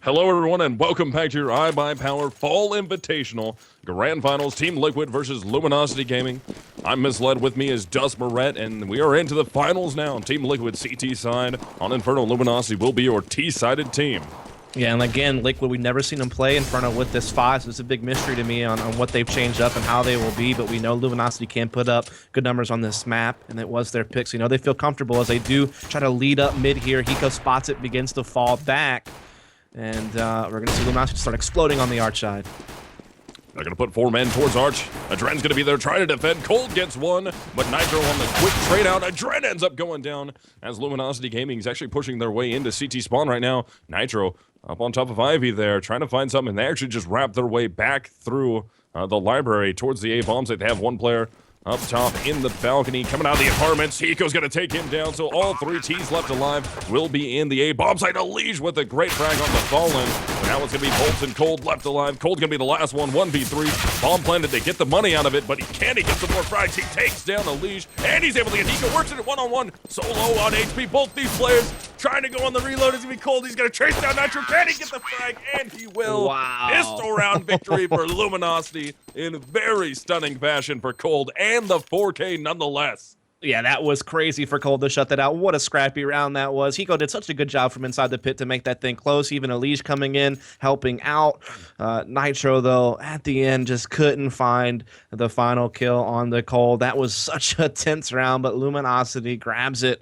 Hello, everyone, and welcome back to your iBUYPOWER Fall Invitational Grand Finals Team Liquid versus Luminosity Gaming. I'm misled. With me is Dust Moret, and we are into the finals now. Team Liquid CT side on Inferno. Luminosity will be your T-sided team. Yeah, and again, Liquid, we've never seen them play Inferno with this 5, so it's a big mystery to me on what they've changed up and how they will be, but we know Luminosity can put up good numbers on this map, and it was their pick, so you know they feel comfortable as they do try to lead up mid here. Hiko spots it, begins to fall back, and we're going to see Luminosity start exploding on the Arch side. They're going to put 4 men towards Arch. Adren's going to be there trying to defend. Cold gets one, but Nitro on the quick trade out. Adren ends up going down as Luminosity Gaming is actually pushing their way into CT spawn right now. Nitro up on top of Ivy there, trying to find something. They actually just wrap their way back through the library towards the A bomb site. They have one player up top in the balcony, coming out of the apartments. Hiko's going to take him down, so all 3 T's left alive will be in the A bomb site. Unleash with a great frag on the Fallen. But now it's going to be Bolts and Cold left alive. Cold's going to be the last one, 1v3. Bomb planted, they get the money out of it, but he get some more frags. He takes down Unleash, and he's able to get Hiko. Works it at one-on-one. So low on HP. Both these players trying to go on the reload. It's going to be Cold. He's going to chase down Nitro. Can he get the frag? And he will. Wow. Pistol round victory for Luminosity in very stunning fashion for Cold, and the 4K nonetheless. Yeah, that was crazy for Cold to shut that out. What a scrappy round that was. Hiko did such a good job from inside the pit to make that thing close. Even Elise coming in, helping out. Nitro, though, at the end, just couldn't find the final kill on the Cold. That was such a tense round, but Luminosity grabs it.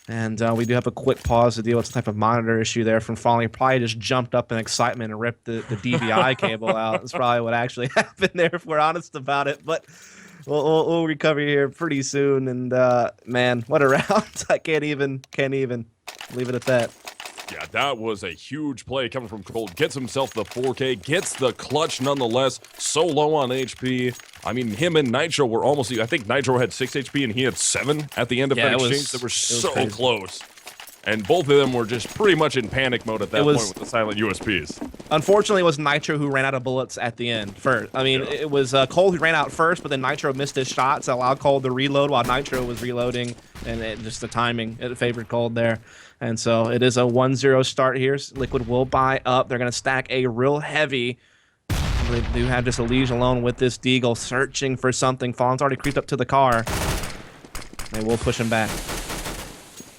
And we do have a quick pause to deal with some type of monitor issue there from falling. Probably just jumped up in excitement and ripped the DVI cable out. That's probably what actually happened there, if we're honest about it. But we'll recover here pretty soon. And man, what a round! I can't even leave it at that. Yeah, that was a huge play coming from Cold. Gets himself the 4K, gets the clutch nonetheless. So low on HP. I mean, him and Nitro were almost, I think Nitro had 6 HP and he had 7 at the end of that exchange. They were so close. And both of them were just pretty much in panic mode at that point with the silent USPs. Unfortunately, it was Nitro who ran out of bullets at the end first. I mean, it was Cold who ran out first, but then Nitro missed his shots, allowed Cold to reload while Nitro was reloading, and just the timing, it favored Cold there. And so it is a 1-0 start here. Liquid will buy up. They're going to stack a real heavy. They do have just Elise alone with this Deagle, searching for something. Fallen's already creeped up to the car. They will push him back.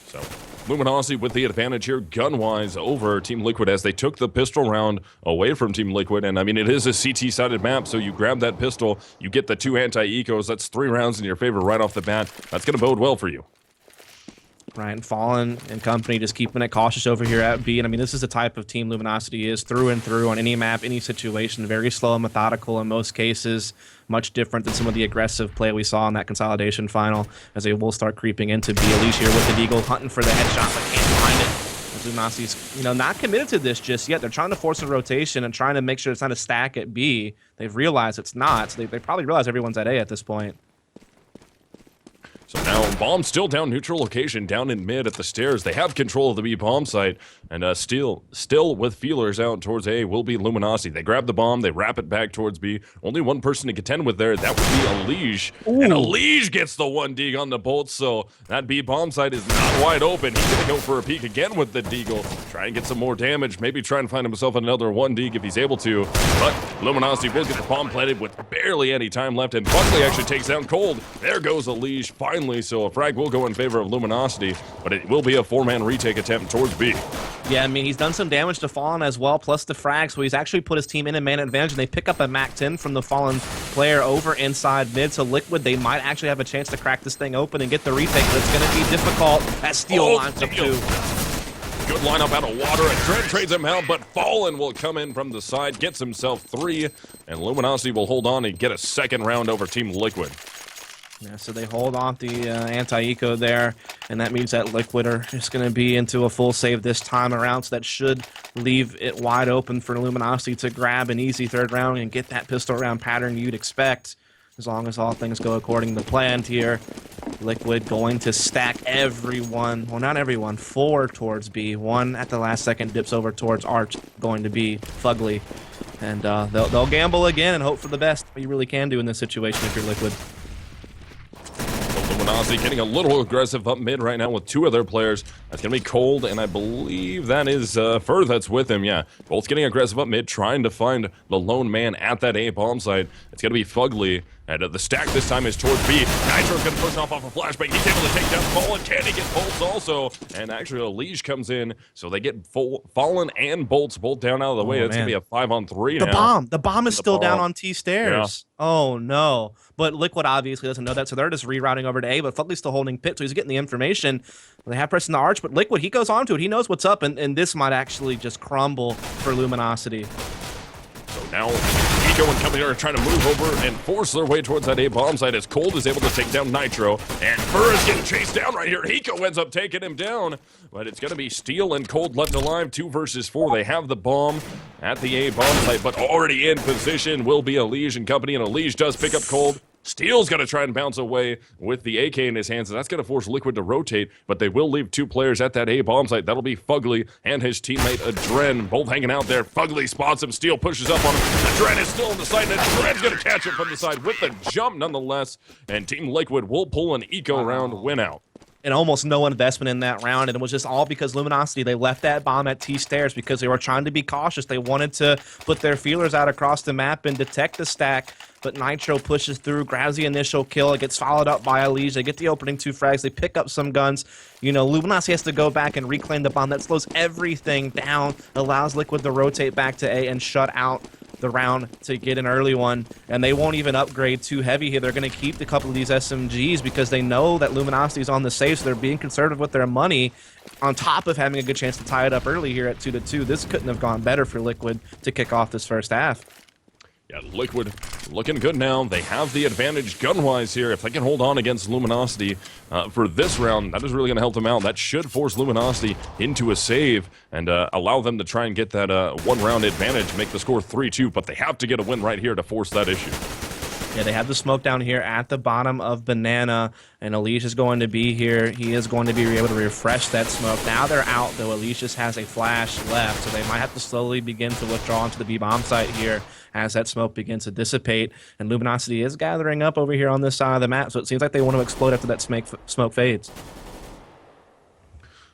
So Luminosity with the advantage here gun-wise over Team Liquid as they took the pistol round away from Team Liquid. And I mean, it is a CT-sided map, so you grab that pistol, you get the 2 anti-ecos. That's 3 rounds in your favor right off the bat. That's going to bode well for you. Right, and Fallen and company just keeping it cautious over here at B. And I mean, this is the type of team Luminosity is through and through on any map, any situation. Very slow and methodical in most cases. Much different than some of the aggressive play we saw in that consolidation final as they will start creeping into B. Elise here with the Deagle, hunting for the headshot, but can't find it. As Luminosity's, not committed to this just yet. They're trying to force a rotation and trying to make sure it's not a stack at B. They've realized it's not, so they probably realize everyone's at A at this point. So now, bomb still down neutral location, down in mid at the stairs. They have control of the B bomb site, and still with feelers out towards A will be Luminosity. They grab the bomb, they wrap it back towards B. Only one person to contend with there. That would be Elise. And Elise gets the 1 dig on the Bolt, so that B bomb site is not wide open. He's going to go for a peek again with the Deagle. Try and get some more damage, maybe try and find himself another 1 dig if he's able to. But Luminosity will get the bomb planted with barely any time left, and Buckley actually takes down Cold. There goes Elise finally, so a frag will go in favor of Luminosity, but it will be a 4-man retake attempt towards B. Yeah, I mean, he's done some damage to Fallen as well, plus the frag, so he's actually put his team in a man advantage, and they pick up a MAC-10 from the Fallen player over inside mid, so Liquid, they might actually have a chance to crack this thing open and get the retake, but it's going to be difficult as Steel lines up too. Good lineup out of water, and Trent trades him out, but Fallen will come in from the side, gets himself 3, and Luminosity will hold on and get a second round over Team Liquid. Yeah, so they hold off the anti-eco there, and that means that Liquid are just going to be into a full save this time around, so that should leave it wide open for Luminosity to grab an easy 3rd round and get that pistol round pattern you'd expect, as long as all things go according to plan here. Liquid going to stack everyone, well, not everyone, 4 towards B. 1 at the last second dips over towards Arch, going to be Fugly. And they'll gamble again and hope for the best. You really can do in this situation if you're Liquid. Luminosity Luminosity getting a little aggressive up mid right now with two of their players. That's going to be Cold, and I believe that is Fur that's with him. Yeah, both getting aggressive up mid, trying to find the lone man at that A bomb site. It's going to be Fugly. And the stack this time is towards B. Nitro's going to push off a flashbang. He's able to take down Fallen. Can he get Bolts also? And actually, a Liege comes in, so they get Fallen and Bolts both down out of the way. That's going to be a 5-on-3 now. The bomb is still down on T stairs. Yeah. Oh, no. But Liquid obviously doesn't know that, so they're just rerouting over to A, but Fugly's still holding Pit, so he's getting the information. They have pressing the arch, but Liquid, he goes on to it. He knows what's up, and this might actually just crumble for Luminosity. So now, Eco and company are trying to move over and force their way towards that A bomb site as Cold is able to take down Nitro. And Fur is getting chased down right here. Eco ends up taking him down. But it's going to be Steel and Cold left alive. 2 versus 4. They have the bomb at the A bomb site, but already in position will be Elige and company. And Elige does pick up Cold. Steel's going to try and bounce away with the AK in his hands, and that's going to force Liquid to rotate, but they will leave 2 players at that A bomb site. That'll be Fugly and his teammate Adren, both hanging out there. Fugly spots him. Steel pushes up on him. Adren is still on the side, and Adren's going to catch him from the side with the jump nonetheless, and Team Liquid will pull an eco round win out. And almost no investment in that round, and it was just all because Luminosity, they left that bomb at T stairs because they were trying to be cautious. They wanted to put their feelers out across the map and detect the stack, but Nitro pushes through, grabs the initial kill. It gets followed up by Elige. They get the opening 2 frags. They pick up some guns. You know, Luminosity has to go back and reclaim the bomb. That slows everything down, allows Liquid to rotate back to A and shut out the round to get an early one, and they won't even upgrade too heavy here. They're going to keep a couple of these SMGs because they know that Luminosity is on the safe, so they're being conservative with their money on top of having a good chance to tie it up early here at 2-2. This couldn't have gone better for Liquid to kick off this first half. Yeah, Liquid looking good now. They have the advantage gun-wise here. If they can hold on against Luminosity for this round, that is really going to help them out. That should force Luminosity into a save and allow them to try and get that one-round advantage, make the score 3-2, but they have to get a win right here to force that issue. Yeah, they have the smoke down here at the bottom of Banana, and Elige is going to be here. He is going to be able to refresh that smoke. Now they're out, though. Elige just has a flash left, so they might have to slowly begin to withdraw into the B bomb site here as that smoke begins to dissipate. And Luminosity is gathering up over here on this side of the map, so it seems like they want to explode after that smoke fades.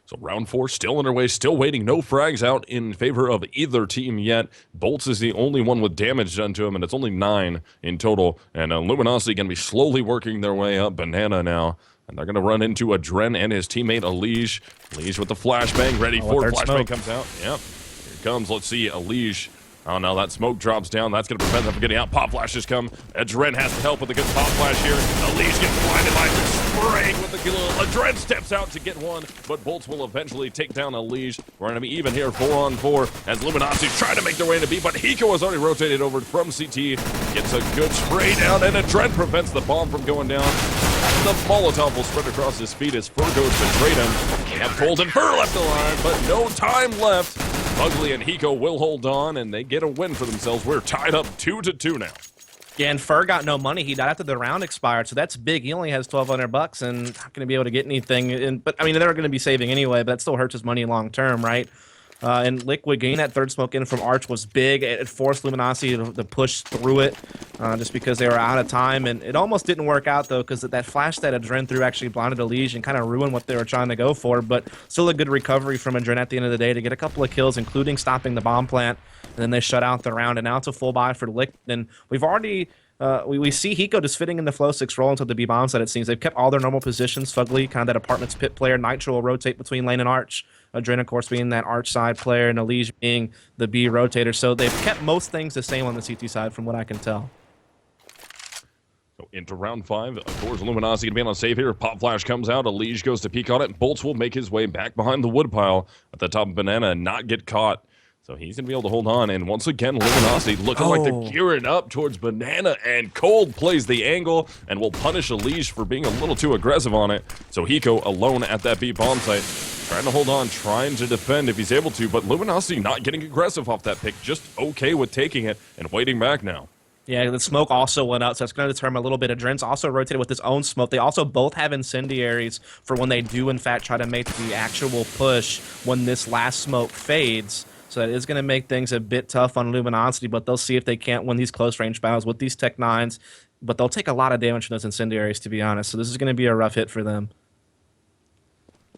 So round 4 still underway, still waiting. No frags out in favor of either team yet. Bolts is the only one with damage done to him, and it's only 9 in total. And Luminosity going to be slowly working their way up Banana now. And they're going to run into Adren and his teammate Elige. Elige with the flashbang, ready for it. Flashbang comes out. Yep. Here it comes. Let's see Elige. Oh no, that smoke drops down. That's going to prevent them from getting out. Pop flashes come. Adren has to help with a good pop flash here. Elige gets blinded by the spraying with the kill. Adren steps out to get one, but Bolts will eventually take down Elige. We're going to be even here 4-on-4 as Luminosity's trying to make their way into B, but Hiko has already rotated over from CT. Gets a good spray down, and Adren prevents the bomb from going down. The Molotov will spread across his feet as Fur goes to trade him. They have Cold and Fur left alive, but no time left. Ugly and Hiko will hold on, and they get a win for themselves. We're tied up 2-2 now. Yeah, and Fur got no money. He died after the round expired, so that's big. He only has $1,200 and not going to be able to get anything. But I mean, they're going to be saving anyway, but that still hurts his money long term, right? And Liquid getting that third smoke in from Arch was big. It forced Luminosity to push through it just because they were out of time. And it almost didn't work out, though, because that flash that Adren threw actually blinded Elige and kind of ruined what they were trying to go for. But still a good recovery from Adren at the end of the day to get a couple of kills, including stopping the bomb plant. And then they shut out the round. And now it's a full buy for Liquid. And we've already... we see Hiko just fitting in the flow 6 role until the B bomb side, it seems. They've kept all their normal positions. Fugly, kind of that apartments pit player. Nitro will rotate between lane and Arch. Adren, of course, being that Arch side player, and Elige being the B rotator. So they've kept most things the same on the CT side from what I can tell. So into round 5, of course, Luminosity going to be on a save here. Pop flash comes out. Elige goes to peek on it. Bolts will make his way back behind the woodpile at the top of Banana and not get caught. So he's going to be able to hold on. And once again, Luminosity looking like they're gearing up towards Banana. And Cold plays the angle and will punish Elige for being a little too aggressive on it. So Hiko alone at that B bomb site. Trying to hold on, trying to defend if he's able to. But Luminosity not getting aggressive off that pick. Just okay with taking it and waiting back now. Yeah, the smoke also went out, so it's going to determine a little bit. Adren's also rotated with his own smoke. They also both have incendiaries for when they do, in fact, try to make the actual push when this last smoke fades. So that is going to make things a bit tough on Luminosity, but they'll see if they can't win these close-range battles with these Tech 9s. but they'll take a lot of damage from those incendiaries, to be honest. So this is going to be a rough hit for them.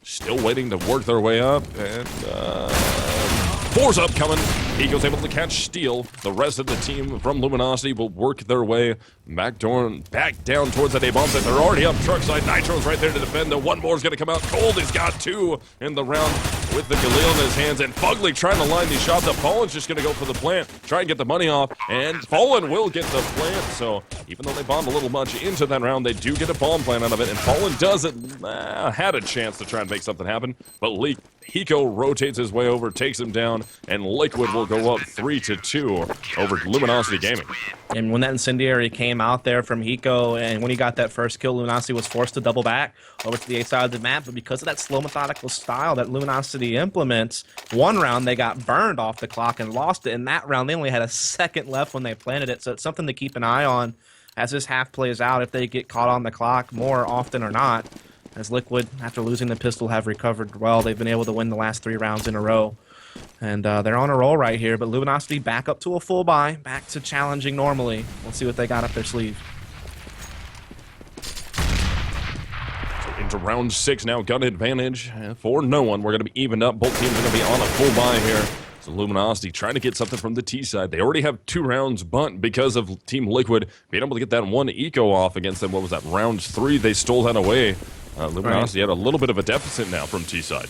Still waiting to work their way up, and four's up coming. Eco's able to catch Steel. The rest of the team from Luminosity will work their way back down towards that A-bomb site. They're already up truck side. Nitro's right there to defend. The one more is going to come out. Cold has got 2 in the round with the Galil in his hands, and Fugly trying to line these shots up. Fallen's just going to go for the plant, try and get the money off, and Fallen will get the plant. So even though they bombed a little much into that round, they do get a bomb plant out of it, and Fallen had a chance to try and make something happen, but Hiko rotates his way over, takes him down, and Liquid will go up 3-2 over Luminosity Gaming. And when that incendiary came out there from Hiko, and when he got that first kill, Luminosity was forced to double back over to the A side of the map. But because of that slow, methodical style that Luminosity implements, one round they got burned off the clock and lost it. In that round, they only had a second left when they planted it. So it's something to keep an eye on as this half plays out, if they get caught on the clock more often or not. As Liquid, after losing the pistol, have recovered well. They've been able to win the last 3 rounds in a row. And they're on a roll right here, but Luminosity back up to a full buy, back to challenging normally. We'll see what they got up their sleeve. So into round 6 now, gun advantage for no one. We're going to be evened up. Both teams are going to be on a full buy here. So Luminosity trying to get something from the T side. They already have 2 rounds, but because of Team Liquid being able to get that one eco off against them, what was that, round 3, they stole that away. Luminosity had a little bit of a deficit now from T side.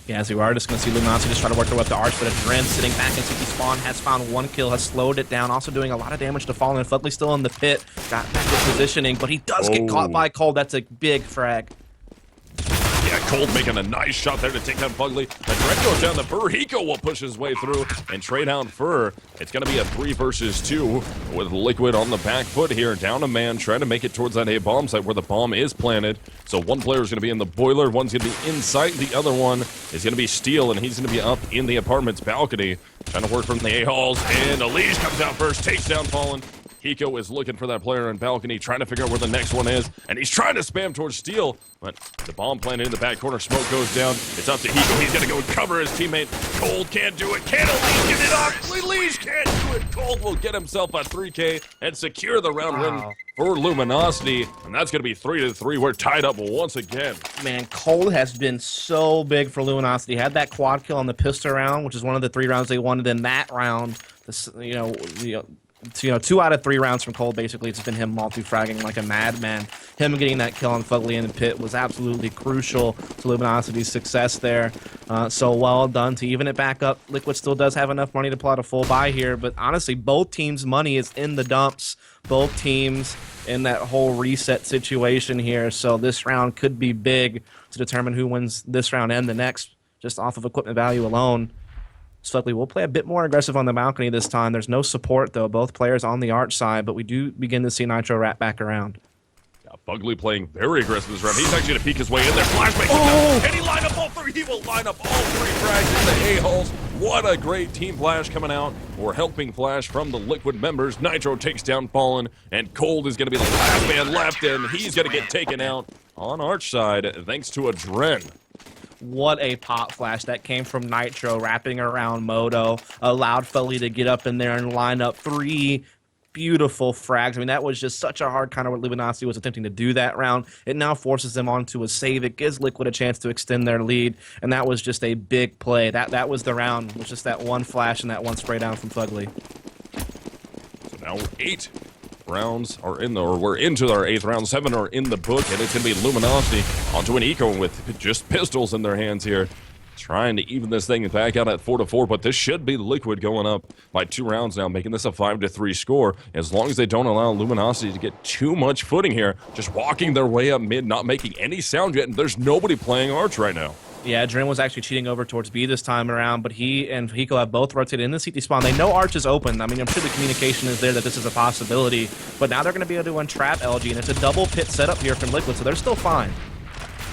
Yeah, as we are just going to see Luminosity just try to work their way up the arch, but Adren sitting back in CT spawn has found 1 kill, has slowed it down, also doing a lot of damage to Fallen. Fugly still in the pit, got back to positioning, but he does get caught by Cold. That's a big frag. Yeah, Cold making a nice shot there to take down Fugly. Adren goes down the Fur. Hiko will push his way through and trade out Fur. It's going to be a 3 versus 2 with Liquid on the back foot here. Down a man, trying to make it towards that A-bomb site where the bomb is planted. So one player is going to be in the boiler, one's going to be inside, the other one is going to be Steel, and he's going to be up in the apartment's balcony, trying to work from the A-halls, and Elise comes out first, takes down Fallen. Hiko is looking for that player in balcony, trying to figure out where the next one is, and he's trying to spam towards Steel, but the bomb planted in the back corner, smoke goes down. It's up to Hiko. He's going to go and cover his teammate. Cold can't do it. Can Elise get it off? Elise can't do it. Cold will get himself a 3K and secure the round win for Luminosity, and that's going to be 3-3. We're tied up once again. Man, Cold has been so big for Luminosity. Had that quad kill on the pistol round, which is one of the 3 rounds they wanted in that round. This, 2 out of 3 rounds from Cold, basically, it's been him multi-fragging like a madman. Him getting that kill on Fugly in the pit was absolutely crucial to Luminosity's success there. So well done to even it back up. Liquid still does have enough money to pull out a full buy here, but honestly, both teams' money is in the dumps. Both teams in that whole reset situation here, so this round could be big to determine who wins this round and the next, just off of equipment value alone. Fugly will play a bit more aggressive on the balcony this time. There's no support, though. Both players on the arch side, but we do begin to see Nitro wrap back around. Yeah, Fugly playing very aggressive this round. He's actually going to peek his way in there. Flash makes it, and he line up all 3. He will line up all 3 frags in the A-holes. What a great Team Flash coming out, or helping Flash from the Liquid members. Nitro takes down Fallen, and Cold is going to be the last man left, and he's going to get taken out on arch side thanks to Adren. What a pop flash that came from Nitro, wrapping around Moto, allowed Fugly to get up in there and line up 3 beautiful frags. I mean, that was just such a hard counter what Luminosity was attempting to do that round. It now forces them onto a save. It gives Liquid a chance to extend their lead, and that was just a big play. That was the round. It was just that 1 flash and that 1 spray down from Fugly. So now 8 rounds are in the, or we're into our 8th round. 7 are in the book, and it's going to be Luminosity onto an eco with just pistols in their hands here, trying to even this thing back out at 4-4, but this should be Liquid going up by 2 rounds now, making this a 5-3 score, as long as they don't allow Luminosity to get too much footing here, just walking their way up mid, not making any sound yet, and there's nobody playing arch right now. Yeah, Adren was actually cheating over towards B this time around, but he and Hiko have both rotated in the CT spawn. They know Arch is open. I mean, I'm sure the communication is there that this is a possibility, but now they're going to be able to untrap LG, and it's a double pit setup here from Liquid, so they're still fine.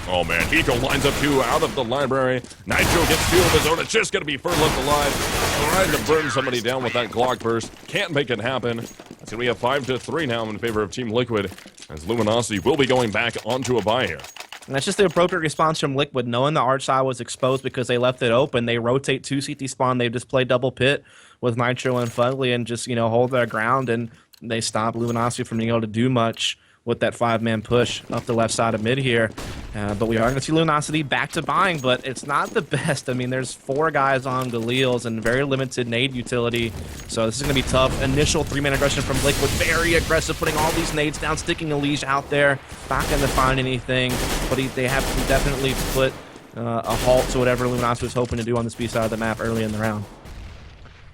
Oh man, Hiko lines up 2 out of the library. Nitro gets 2 of his own. It's just going to be Fur left alive, trying to burn somebody down with that Glock burst. Can't make it happen. It's going to be a 5-3 now in favor of Team Liquid, as Luminosity will be going back onto a buy here. And that's just the appropriate response from Liquid, knowing the arch side was exposed because they left it open. They rotate to CT spawn. They just play double pit with Nitro and Fugly and just, hold their ground. And they stop Luminosity from being able to do much with that 5-man push up the left side of mid here. But we are going to see Luminosity back to buying, but it's not the best. I mean, there's 4 guys on Galil's and very limited nade utility, so this is going to be tough. Initial 3-man aggression from Liquid, very aggressive, putting all these nades down, sticking Elige out there. Not going to find anything, but they have definitely put a halt to whatever Luminosity was hoping to do on this B side of the map early in the round.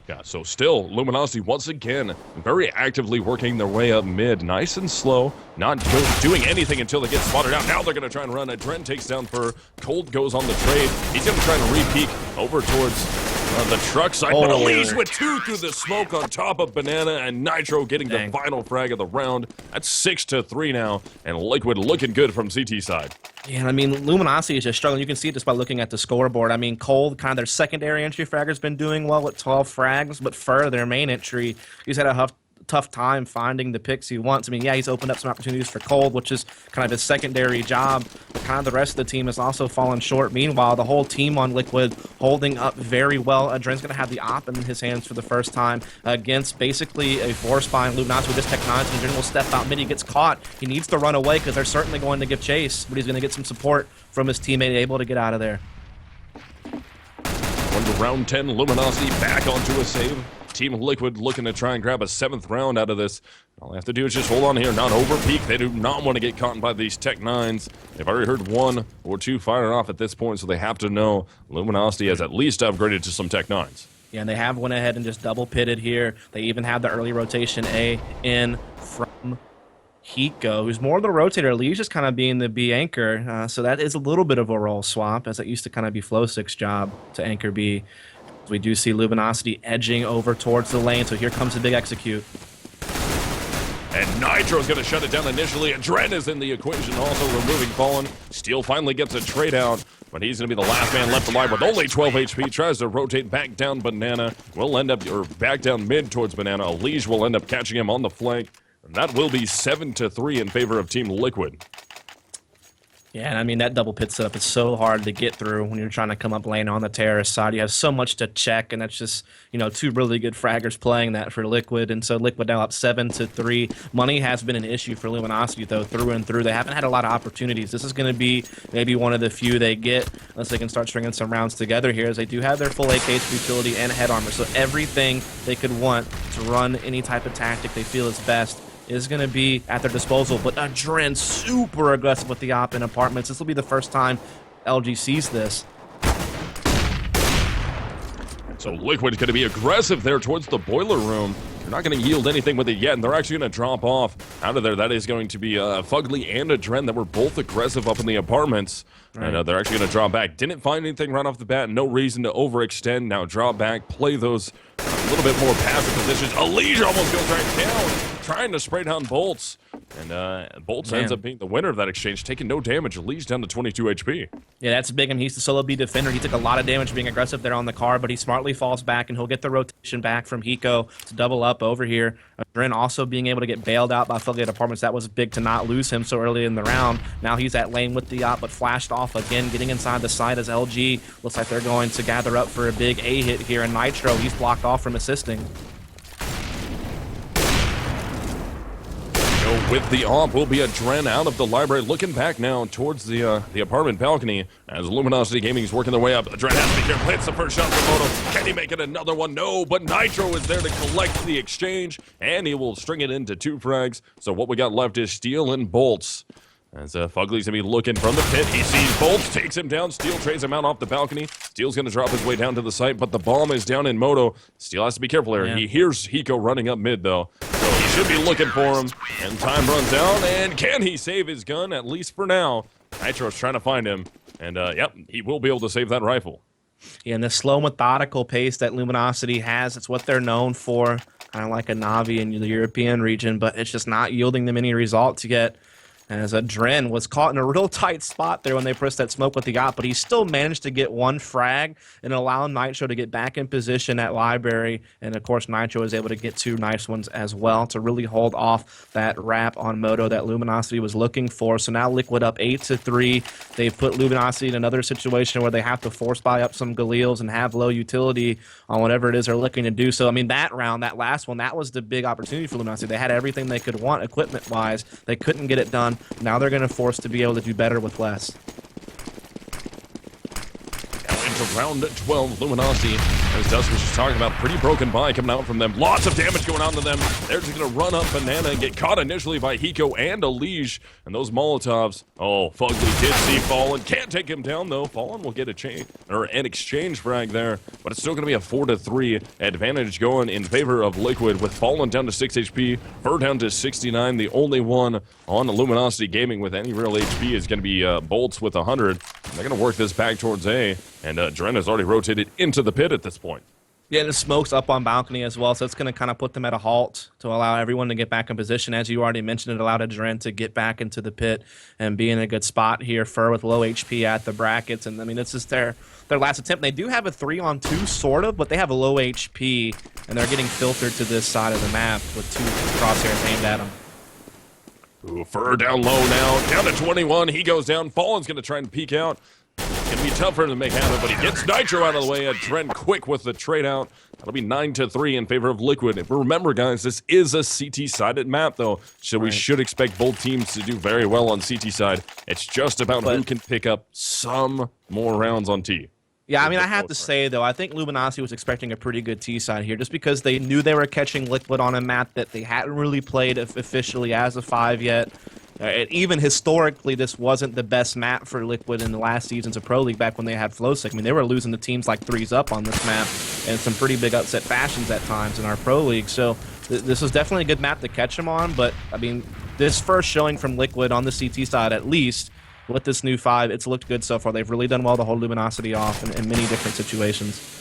Yeah, so still, Luminosity once again very actively working their way up mid, nice and slow, not doing anything until they get spotted out. Now they're going to try and run. Adren takes down for Cold, goes on the trade. He's going to try and re-peek over towards the truck side. But Elige with 2 through the smoke on top of Banana, and Nitro getting the final frag of the round. That's 6-3 now, and Liquid looking good from CT side. Yeah, I mean, Luminosity is just struggling. You can see it just by looking at the scoreboard. I mean, Cold, kind of their secondary entry fragger's been doing well with 12 frags, but Fur, their main entry, he's had a tough time finding the picks he wants. I mean, yeah, he's opened up some opportunities for Cold, which is kind of his secondary job, but kind of the rest of the team has also fallen short. Meanwhile, the whole team on Liquid holding up very well. Adren's going to have the op in his hands for the first time against basically a force-buying Luminosity with this technology. Adren will step out mid. He gets caught. He needs to run away because they're certainly going to give chase, but he's going to get some support from his teammate able to get out of there. On to round 10, Luminosity back onto a save. Team Liquid looking to try and grab a 7th round out of this. All they have to do is just hold on here, not over peak. They do not want to get caught by these Tech 9s. They've already heard 1 or 2 firing off at this point, so they have to know Luminosity has at least upgraded to some Tech 9s. Yeah, and they have went ahead and just double pitted here. They even have the early rotation A in from Hiko, who's more of the rotator. Lee's just kind of being the B anchor, so that is a little bit of a role swap, as it used to kind of be Flow6's job to anchor B. We do see Luminosity edging over towards the lane, so here comes the big execute. And Nitro's going to shut it down initially. Adren is in the equation, also removing Fallen. Steel finally gets a trade out, but he's going to be the last man left alive with only 12 HP. Tries to rotate back down Banana. Will end up, or back down mid towards Banana. Elige will end up catching him on the flank. And that will be 7-3 in favor of Team Liquid. Yeah, and I mean, that double pit setup is so hard to get through when you're trying to come up lane on the terrorist side. You have so much to check, and that's just, 2 really good fraggers playing that for Liquid. And so Liquid now up 7-3. Money has been an issue for Luminosity, though, through and through. They haven't had a lot of opportunities. This is going to be maybe one of the few they get, unless they can start stringing some rounds together here, as they do have their full AK utility and head armor. So everything they could want to run any type of tactic they feel is best is going to be at their disposal. But Adren super aggressive with the op in apartments. This will be the first time LG sees this. So Liquid's going to be aggressive there towards the boiler room. They're not going to yield anything with it yet, and they're actually going to drop off out of there. That is going to be Fugly and Adren that were both aggressive up in the apartments. Right. And they're actually going to drop back. Didn't find anything right off the bat. No reason to overextend. Now drop back, play those a little bit more passive positions. Elige almost goes right down, trying to spray down Bolts. And Bolts ends up being the winner of that exchange, taking no damage. Elige down to 22 HP. Yeah, that's big. I mean, he's the solo B defender. He took a lot of damage being aggressive there on the car, but he smartly falls back, and he'll get the rotation back from Hiko to double up over here. Adren also being able to get bailed out by Fugly at Apartments. That was big to not lose him so early in the round. Now he's at lane with the op, but flashed off again, getting inside the side as LG. Looks like they're going to gather up for a big A hit here, and Nitro, he's blocked off from assisting. With the op will be Adren out of the library, looking back now towards the apartment balcony as Luminosity Gaming is working their way up. Adren has to be careful. Hits the first shot from Moto. Can he make it another one? No, but Nitro is there to collect the exchange, and he will string it into 2 frags. So what we got left is Steel and Bolts. As Fugly's going to be looking from the pit. He sees Bolts, takes him down. Steel trades him out off the balcony. Steel's going to drop his way down to the site, but the bomb is down in Moto. Steel has to be careful here. Yeah. He hears Hiko running up mid, though. So he should be looking for him. And time runs out. And can he save his gun? At least for now. Nitro's trying to find him. And, yep, he will be able to save that rifle. Yeah, and the slow, methodical pace that Luminosity has, it's what they're known for. Kind of like a Na'Vi in the European region, but it's just not yielding them any results yet. as Dren was caught in a real tight spot there when they pressed that smoke with the op, but he still managed to get one frag and allow Nitro to get back in position at Library, and of course Nitro was able to get 2 nice ones as well to really hold off that wrap on Moto that Luminosity was looking for. So now Liquid up 8-3. They've put Luminosity in another situation where they have to force buy up some Galils and have low utility on whatever it is they're looking to do. So I mean, that round, that last one, that was the big opportunity for Luminosity. They had everything they could want equipment-wise. They couldn't get it done. Now they're going to force to be able to do better with less. Now into round 12, Luminosity, as Dust was just talking about, pretty broken buy coming out from them. Lots of damage going on to them. They're just going to run up Banana and get caught initially by Hiko and Elige. And those Molotovs, oh, Fugly did see Fallen. Can't take him down, though. Fallen will get a chain, or an exchange frag there. But it's still going to be a 4-3 advantage going in favor of Liquid, with Fallen down to 6 HP, Fur down to 69. The only one on Luminosity Gaming with any real HP is going to be Bolts with 100. And they're going to work this back towards A. And Dren has already rotated into the pit at this point. Yeah, and the smoke's up on balcony as well, so it's going to kind of put them at a halt to allow everyone to get back in position. As you already mentioned, it allowed Dren to get back into the pit and be in a good spot here. Fur with low HP at the brackets, and I mean, this is their last attempt. They do have a 3-on-2 sort of, but they have a low HP, and they're getting filtered to this side of the map with 2 crosshairs aimed at them. Ooh, Fur down low now, down to 21. He goes down. Fallen's going to try and peek out. Gonna be tough for him to make happen, but he gets Nitro out of the way. Dren quick with the trade out. That'll be 9-3 in favor of Liquid. But remember, guys, this is a CT-sided map, though, so we should expect both teams to do very well on CT side. It's just about who can pick up some more rounds on T. Yeah, I mean, I have to say, though, I think Luminosity was expecting a pretty good T side here, just because they knew they were catching Liquid on a map that they hadn't really played officially as a 5 yet. Even historically, this wasn't the best map for Liquid in the last seasons of Pro League back when they had Flowstick. I mean, they were losing to teams like 3s up on this map and some pretty big upset fashions at times in our Pro League. So this was definitely a good map to catch them on. But, I mean, this first showing from Liquid on the CT side, at least, with this new 5, it's looked good so far. They've really done well to hold Luminosity off in many different situations.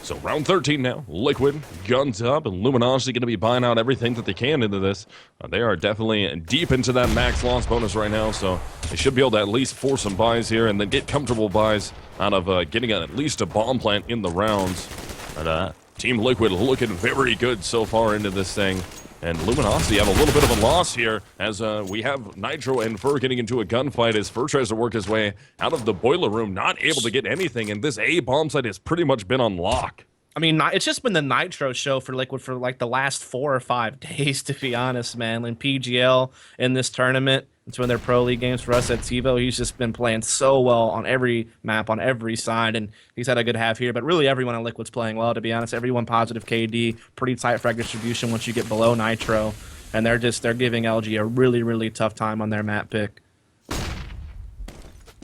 So round 13 now, Liquid, guns up, and Luminosity going to be buying out everything that they can into this. They are definitely deep into that max loss bonus right now, so they should be able to at least force some buys here and then get comfortable buys out of getting at least a bomb plant in the rounds. And Team Liquid looking very good so far into this thing. And Luminosity have a little bit of a loss here as we have Nitro and Fur getting into a gunfight as Fur tries to work his way out of the boiler room, not able to get anything, and this A bomb site has pretty much been on lock. I mean, it's just been the Nitro show for Liquid for like the last 4 or 5 days, to be honest, man. In PGL, in this tournament, it's one of their Pro League games for us at TiVo. He's just been playing so well on every map, on every side, and he's had a good half here. But really, everyone on Liquid's playing well, to be honest. Everyone positive KD, pretty tight frag distribution once you get below Nitro, and they're giving LG a really, really tough time on their map pick.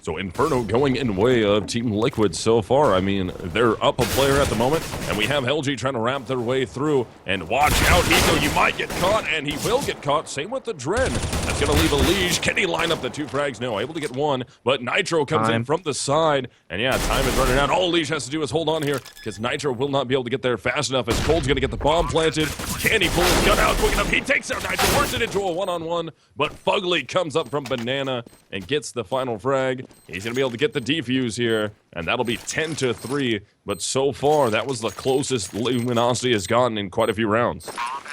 So Inferno going in way of Team Liquid so far. I mean, they're up a player at the moment, and we have LG trying to ramp their way through. And watch out, Hiko, you might get caught, and he will get caught. Same with the Dren. That's going to leave Elige. Can he line up the 2 frags? No, able to get 1, but Nitro comes in from the side. And yeah, time is running out. All Elige has to do is hold on here, because Nitro will not be able to get there fast enough as Cold's going to get the bomb planted. Can he pull his gun out quick enough? He takes out Nitro, works it into a 1-on-1, but Fugly comes up from Banana and gets the final frag. He's going to be able to get the defuse here, and that'll be 10-3. But so far, that was the closest Luminosity has gotten in quite a few rounds.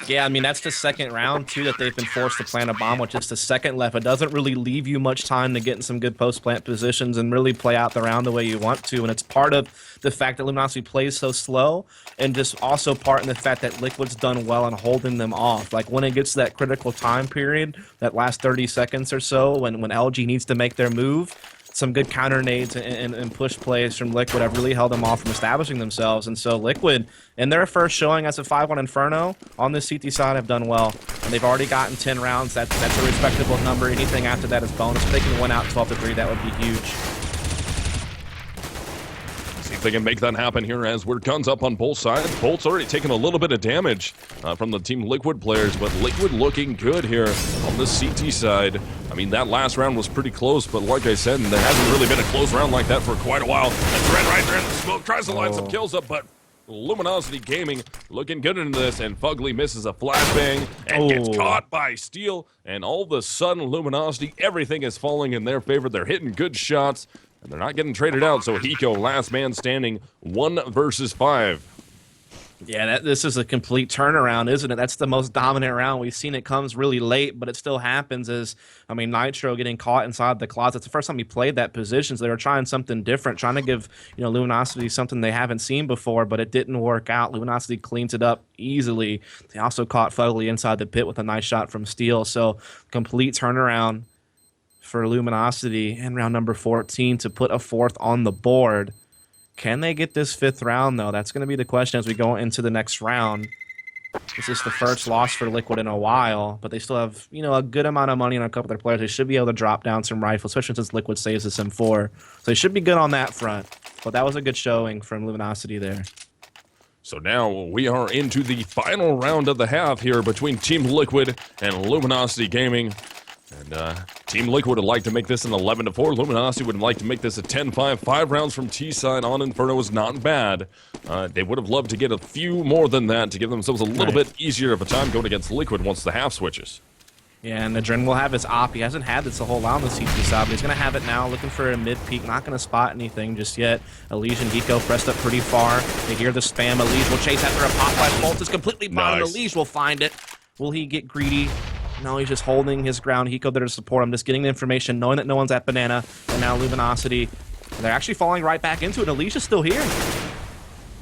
Yeah, I mean, that's the second round, too, that they've been forced to plant a bomb with just a second left. It doesn't really leave you much time to get in some good post-plant positions and really play out the round the way you want to. And it's part of the fact that Luminosity plays so slow, and just also part in the fact that Liquid's done well on holding them off. Like, when it gets to that critical time period, that last 30 seconds or so, when LG needs to make their move, some good counter nades and push plays from Liquid have really held them off from establishing themselves. And so Liquid, in their first showing as a 5-1 Inferno on this CT side, have done well. And they've already gotten 10 rounds. That's a respectable number. Anything after that is bonus. If they can win out 12-3, that would be huge. See if they can make that happen here as we're guns up on both sides. Bolt's already taken a little bit of damage from the Team Liquid players, but Liquid looking good here on the CT side. I mean, that last round was pretty close, but like I said, there hasn't really been a close round like that for quite a while. And Dren right there in the smoke tries to line some kills up, but Luminosity Gaming looking good into this, and Fugly misses a flashbang and gets caught by Steel. And all of a sudden, Luminosity, everything is falling in their favor. They're hitting good shots, and they're not getting traded out. So Hiko, last man standing, 1 versus 5. Yeah, this is a complete turnaround, isn't it? That's the most dominant round. We've seen it comes really late, but it still happens. Nitro getting caught inside the closet. It's the first time he played that position, so they were trying something different, trying to give Luminosity something they haven't seen before, but it didn't work out. Luminosity cleans it up easily. They also caught Fugly inside the pit with a nice shot from Steel. So complete turnaround for Luminosity in round number 14 to put a 4th on the board. Can they get this 5th round, though? That's going to be the question as we go into the next round. This is the first loss for Liquid in a while, but they still have, a good amount of money on a couple of their players. They should be able to drop down some rifles, especially since Liquid saves the M4. So they should be good on that front. But that was a good showing from Luminosity there. So now we are into the final round of the half here between Team Liquid and Luminosity Gaming. And Team Liquid would like to make this an 11-4. Luminosity would like to make this a 10-5. 5 rounds from T-side on Inferno is not bad. They would have loved to get a few more than that to give themselves a little bit easier of a time going against Liquid once the half switches. Yeah, and Adren will have his op. He hasn't had this the whole round on the CT side, but he's going to have it now, looking for a mid-peak. Not going to spot anything just yet. Elige and Hiko pressed up pretty far. They hear the spam. Elige will chase after a pop by Bolt. Is completely bottom. Elige will find it. Will he get greedy? No, he's just holding his ground. Hiko there to support him, just getting the information, knowing that no one's at Banana. And now Luminosity, they're actually falling right back into it. Elige is still here.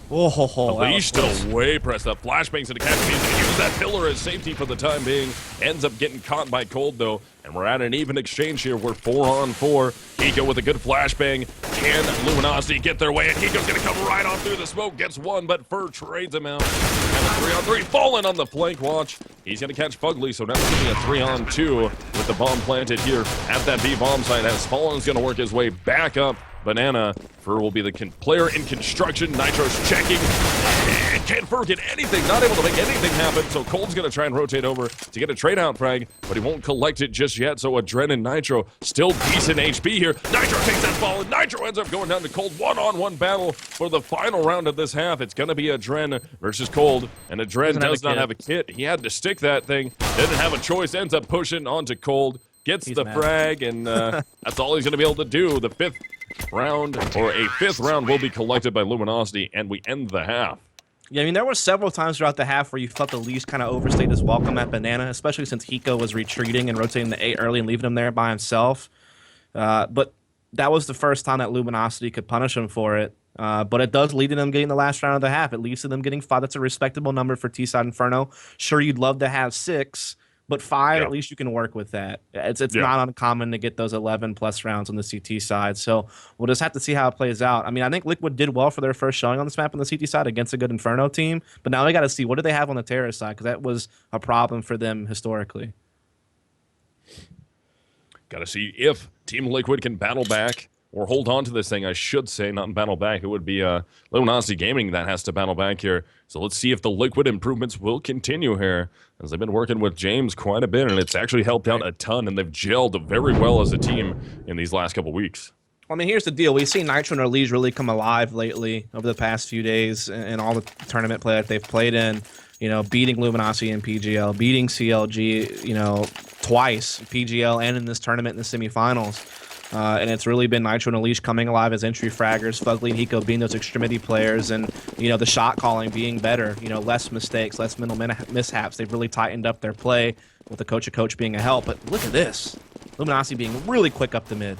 Elige still way pressed up. Flashbangs into catch. He's going to use that pillar as safety for the time being. Ends up getting caught by Cold, though. And we're at an even exchange here. We're 4-on-4. Hiko with a good flashbang. Can Luminosity get their way? And Hiko's going to come right on through the smoke. Gets one, but Fur trades him out. And a 3-on-3 falling on the flank watch. He's going to catch Fugly, so now it's going to be a 3-on-2 with the bomb planted here at that B bomb site. As Fallen's going to work his way back up Banana. Fur will be the player in construction. Nitro's checking. And can't Fur get anything? Not able to make anything happen. So Cold's going to try and rotate over to get a trade out frag, but he won't collect it just yet. So Adren and Nitro still decent HP here. Nitro takes that fall, and Nitro ends up going down to Cold. 1-on-1 battle for the final round of this half. It's going to be Adren versus Cold, and Adren does not have a kit. He had to stick that thing. Didn't have a choice. Ends up pushing onto Cold. Gets the frag, and that's all he's going to be able to do. The 5th round, or a 5th round, will be collected by Luminosity, and we end the half. Yeah, I mean, there were several times throughout the half where you felt the Elige kind of overstayed his welcome at Banana, especially since Hiko was retreating and rotating the A early and leaving him there by himself. But that was the first time that Luminosity could punish him for it. But it does lead to them getting the last round of the half. It leads to them getting 5. That's a respectable number for T-Side Inferno. Sure, you'd love to have 6. But 5, at least you can work with that. It's not uncommon to get those 11-plus rounds on the CT side. So we'll just have to see how it plays out. I mean, I think Liquid did well for their first showing on this map on the CT side against a good Inferno team. But now we got to see, what do they have on the Terra side? Because that was a problem for them historically. Got to see if Team Liquid can battle back or hold on to this thing, I should say, not battle back. It would be Luminosity Gaming that has to battle back here. So let's see if the Liquid improvements will continue here, as they've been working with James quite a bit, and it's actually helped out a ton, and they've gelled very well as a team in these last couple weeks. I mean, here's the deal. We've seen Nitro and Elige really come alive lately over the past few days in all the tournament play that they've played in. Beating Luminosity in PGL, beating CLG, twice, PGL and in this tournament in the semifinals. And it's really been Nitro and Elige coming alive as entry fraggers, Fugly and Hiko being those extremity players, and, the shot calling being better, less mistakes, less mental mishaps. They've really tightened up their play with the coach being a help. But look at this. Luminosity being really quick up the mid.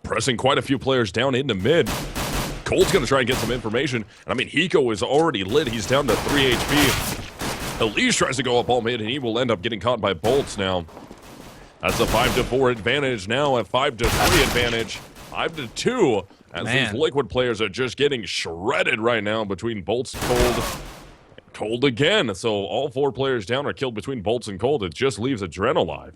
Pressing quite a few players down into mid. Cold's going to try and get some information. And I mean, Hiko is already lit. He's down to 3 HP. Elige tries to go up all mid, and he will end up getting caught by bolts now. That's a 5-4 advantage now, a 5-3 advantage, 5-2, as these Liquid players are just getting shredded right now between Bolts, Cold again. So all 4 players down are killed between Bolts and Cold. It just leaves Adren alive.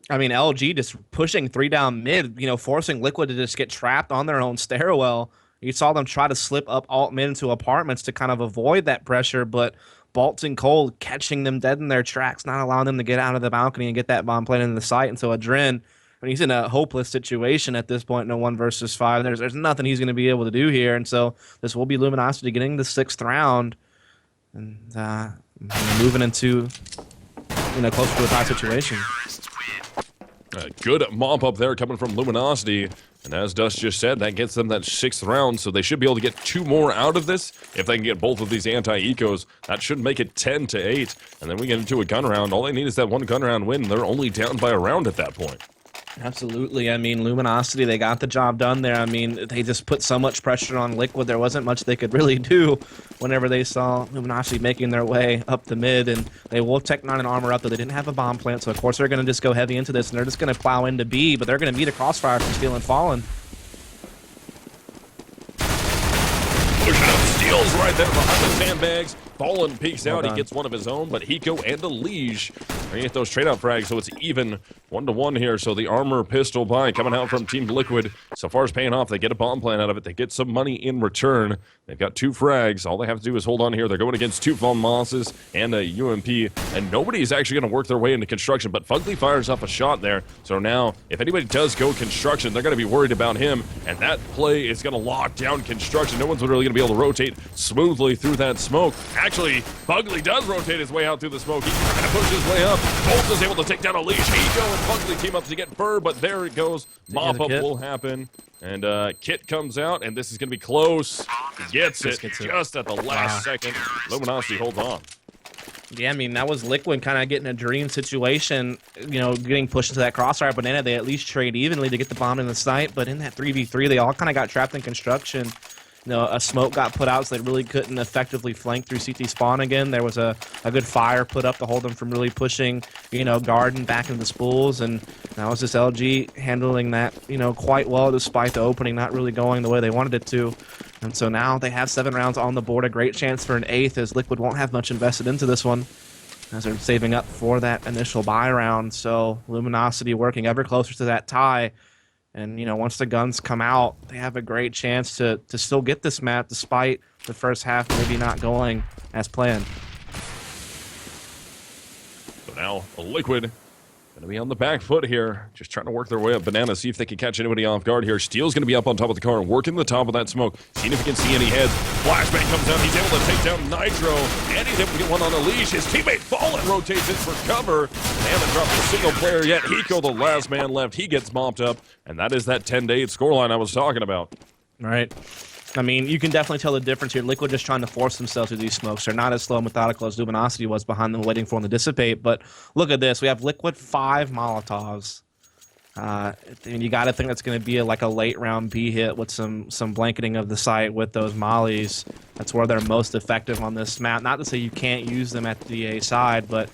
I mean, LG just pushing 3 down mid, forcing Liquid to just get trapped on their own stairwell. You saw them try to slip up alt mid into apartments to kind of avoid that pressure, but Bolts and Cold catching them dead in their tracks, not allowing them to get out of the balcony and get that bomb planted in the site. And so Adren, mean, he's in a hopeless situation at this point in a 1 versus 5. There's nothing he's going to be able to do here, and so this will be Luminosity getting the 6th round and moving into closer to a tie situation. A good mop up there coming from Luminosity. And as Dust just said, that gets them that 6th round, so they should be able to get 2 more out of this. If they can get both of these anti-ecos, that should make it 10-8. And then we get into a gun round. All they need is that 1 gun round win. They're only down by a round at that point. Absolutely. I mean, Luminosity, they got the job done there. I mean, they just put so much pressure on Liquid. There wasn't much they could really do whenever they saw Luminosity making their way up the mid. And they will Tech 9 and armor up, though they didn't have a bomb plant. So, of course, they're going to just go heavy into this. And they're just going to plow into B, but they're going to meet a crossfire from Steel and Fallen. Pushing up Steel's right there behind the sandbags. Fallen peeks out. Done. He gets one of his own, but Hiko and the Liege they get those trade-out frags, so it's even 1-1 here. So the armor pistol buy coming out from Team Liquid so far is paying off. They get a bomb plan out of it. They get some money in return. They've got 2 frags. All they have to do is hold on here. They're going against 2 Von Mosses and a UMP, and nobody is actually going to work their way into construction, but Fugly fires up a shot there. So now, if anybody does go construction, they're going to be worried about him, and that play is going to lock down construction. No one's really going to be able to rotate smoothly through that smoke. Actually, Fugly does rotate his way out through the smoke. He's trying to push his way up. Bolt is able to take down a Leash. Hiko and Fugly team up to get Burr, but there it goes. Mop-up will happen. And Kit comes out, and this is going to be close. He gets it just at the last second. Luminosity holds on. Yeah, I mean, that was Liquid kind of getting a dream situation, getting pushed into that crossfire. Banana, they at least trade evenly to get the bomb in the sight, but in that 3v3, they all kind of got trapped in construction. A smoke got put out, so they really couldn't effectively flank through CT spawn again. There was a good fire put up to hold them from really pushing, Garden back into the spools, and that was just LG handling that, quite well despite the opening not really going the way they wanted it to. And so now they have 7 rounds on the board, a great chance for an 8th, as Liquid won't have much invested into this one, as they're saving up for that initial buy round. So Luminosity working ever closer to that tie. And, once the guns come out, they have a great chance to still get this map despite the first half maybe not going as planned. So now a Liquid going to be on the back foot here, just trying to work their way up. Banana, see if they can catch anybody off guard here. Steel's going to be up on top of the car and working the top of that smoke, seeing if he can see any heads. Flashbang comes out. He's able to take down Nitro, and he's able to get one on a leash. His teammate Fallen rotates in for cover. They haven't dropped a single player yet. Hiko, the last man left, he gets mopped up, and that is that 10-8 scoreline I was talking about. Right. I mean, you can definitely tell the difference here. Liquid just trying to force themselves through these smokes. They're not as slow and methodical as Luminosity was behind them, waiting for them to dissipate. But look at this. We have Liquid 5 Molotovs. And you got to think that's going to be like a late round B hit with some blanketing of the site with those mollies. That's where they're most effective on this map. Not to say you can't use them at the A side, but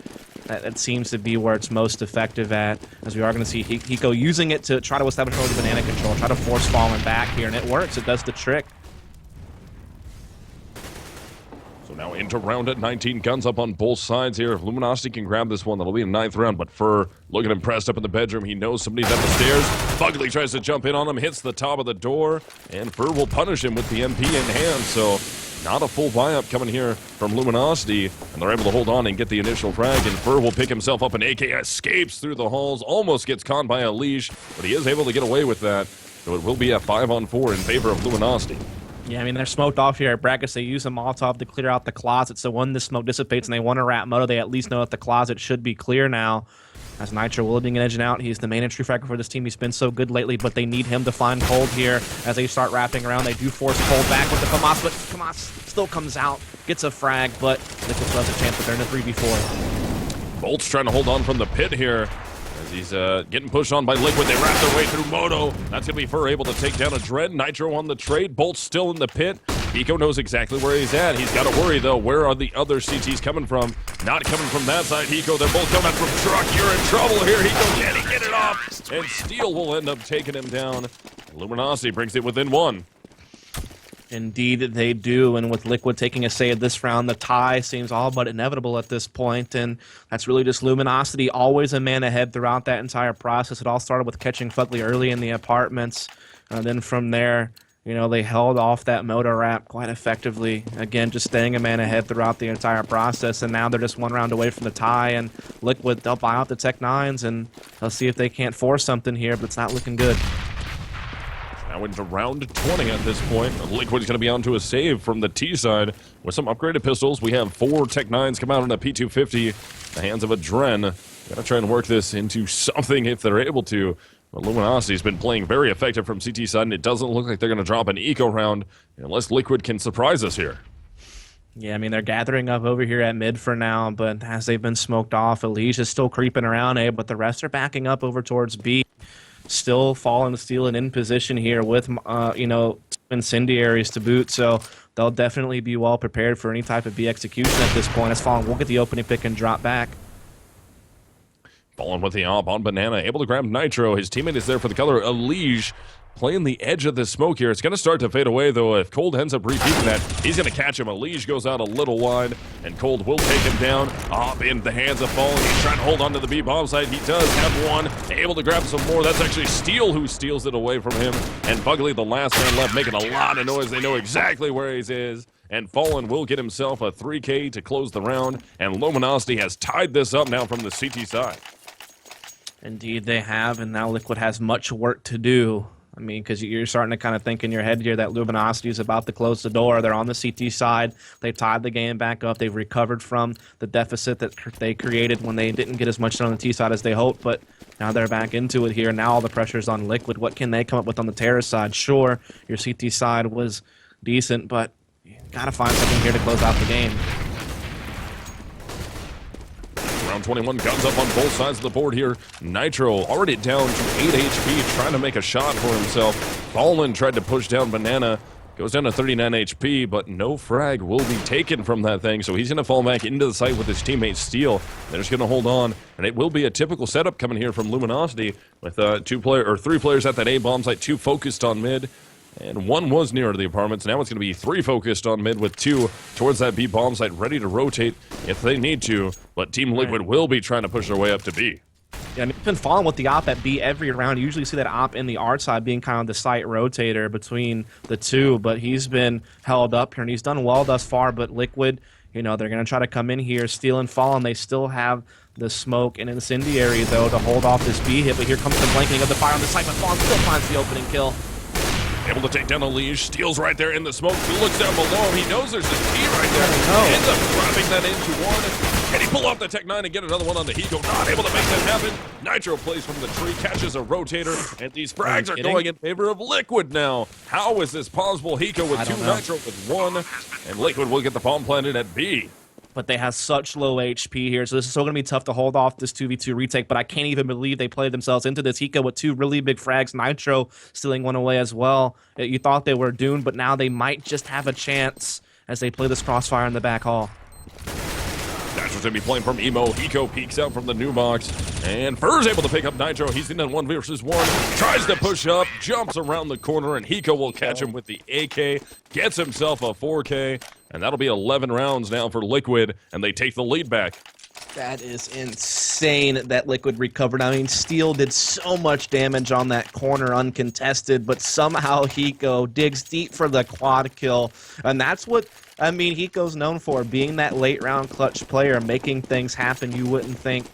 that seems to be where it's most effective at, as we are going to see Hiko using it to try to establish early banana control, try to force Fallen back here, and it works. It does the trick. So now into round at 19, guns up on both sides here. If Luminosity can grab this one, that'll be a 9th round, but Fur looking impressed up in the bedroom. He knows somebody's at the stairs. Fugly tries to jump in on him, hits the top of the door, and Fur will punish him with the MP in hand, so not a full buy-up coming here from Luminosity, and they're able to hold on and get the initial frag, and Fur will pick himself up, and AK escapes through the halls, almost gets caught by a leash, but he is able to get away with that, so it will be a 5-on-4 in favor of Luminosity. Yeah, I mean, they're smoked off here at Brackets. They use a Molotov to clear out the closet, so when this smoke dissipates and they want to wrap Moto, they at least know that the closet should be clear now. As Nitro will be edging out, he's the main entry fragger for this team. He's been so good lately, but they need him to find Cold here as they start wrapping around. They do force Cold back with the Famas, but Famas still comes out, gets a frag, but Liquid still has a chance, but they're in the 3v4. Bolt's trying to hold on from the pit here. As he's getting pushed on by Liquid, they wrap their way through Moto. That's going to be Fur able to take down a Dread. Nitro on the trade. Bolt's still in the pit. Hiko knows exactly where he's at. He's got to worry, though. Where are the other CTs coming from? Not coming from that side, Hiko. They're both coming from truck. You're in trouble here, Hiko. Can he get it off? And Steel will end up taking him down. Luminosity brings it within 1. Indeed, they do, and with Liquid taking a say at this round, the tie seems all but inevitable at this point, and that's really just Luminosity, always a man ahead throughout that entire process. It all started with catching Fugly early in the apartments, then from there, You know, they held off that motor wrap quite effectively. Again, just staying a man ahead throughout the entire process, and now they're just one round away from the tie, and Liquid, they'll buy out the Tech-9s, and they'll see if they can't force something here, but it's not looking good. Now into round 20 at this point. Liquid's going to be onto a save from the T side with some upgraded pistols. We have 4 Tech-9s come out on a P250. The hands of Adren. Got to try and work this into something if they're able to. But Luminosity's been playing very effective from CT side, and it doesn't look like they're going to drop an eco round unless Liquid can surprise us here. Yeah, I mean, they're gathering up over here at mid for now, but as they've been smoked off, Elige is still creeping around A, but the rest are backing up over towards B. Still falling, stealing in position here with, you know, incendiaries to boot, so they'll definitely be well prepared for any type of B execution at this point. As Fallen will get the opening pick and drop back. Fallen with the op on Banana, able to grab Nitro. His teammate is there for the color. Elige playing the edge of the smoke here. It's going to start to fade away, though. If Cold ends up repeating that, he's going to catch him. Elige goes out a little wide, and Cold will take him down. Op in the hands of Fallen. He's trying to hold on to the B bomb site. He does have one. Able to grab some more. That's actually Steel who steals it away from him. And Fugly, the last man left, making a lot of noise. They know exactly where he is. And Fallen will get himself a 3K to close the round. And Luminosity has tied this up now from the CT side. Indeed, they have, and now Liquid has much work to do. I mean, because you're starting to kind of think in your head here that Luminosity is about to close the door. They're on the CT side. They tied the game back up. They've recovered from the deficit that they created when they didn't get as much done on the T side as they hoped, but now they're back into it here. Now all the pressure's on Liquid. What can they come up with on the Terror side? Sure, your CT side was decent, but you got to find something here to close out the game. Round 21, guns up on both sides of the board here. Nitro already down to 8 HP, trying to make a shot for himself. Fallen tried to push down Banana. Goes down to 39 HP, but no frag will be taken from that thing, so he's going to fall back into the site with his teammate Steel. They're just going to hold on, and it will be a typical setup coming here from Luminosity with 3 players at that A bomb site, 2 focused on mid. And 1 was near the apartments. Now it's going to be 3 focused on mid with 2 towards that B bomb site, ready to rotate if they need to. But Team Liquid will be trying to push their way up to B. Yeah, I mean, he's been falling with the op at B every round. You usually see that op in the R side being kind of the site rotator between the two, but he's been held up here, and he's done well thus far. But Liquid, you know, they're going to try to come in here, steal and fall, and they still have the smoke and incendiary, though, to hold off this B hit. But here comes the blanketing of the fire on the site, but Fallen still finds the opening kill. Able to take down Elige, Steel's right there in the smoke. He looks down below him. He knows there's this T right there. Ends up dropping that into one. Can he pull off the Tech-9 and get another one on the Hiko? Not able to make that happen. Nitro plays from the tree, catches a rotator, and these frags are going in favor of Liquid now. How is this possible? Hiko with 2, Nitro with 1, and Liquid will get the bomb planted at B. But they have such low HP here, so this is still going to be tough to hold off this 2v2 retake, but I can't even believe they played themselves into this. Hiko with 2 really big frags, Nitro stealing one away as well. You thought they were doomed, but now they might just have a chance as they play this crossfire in the back hall. Nitro's going to be playing from Emo. Hiko peeks out from the new box. And Fur's able to pick up Nitro. He's in 1 versus 1. Tries to push up, jumps around the corner, and Hiko will catch him with the AK. Gets himself a 4K. And that'll be 11 rounds now for Liquid, and they take the lead back. That is insane that Liquid recovered. I mean, Steel did so much damage on that corner uncontested, but somehow Hiko digs deep for the quad kill. And that's what, I mean, Hiko's known for, being that late round clutch player, making things happen you wouldn't think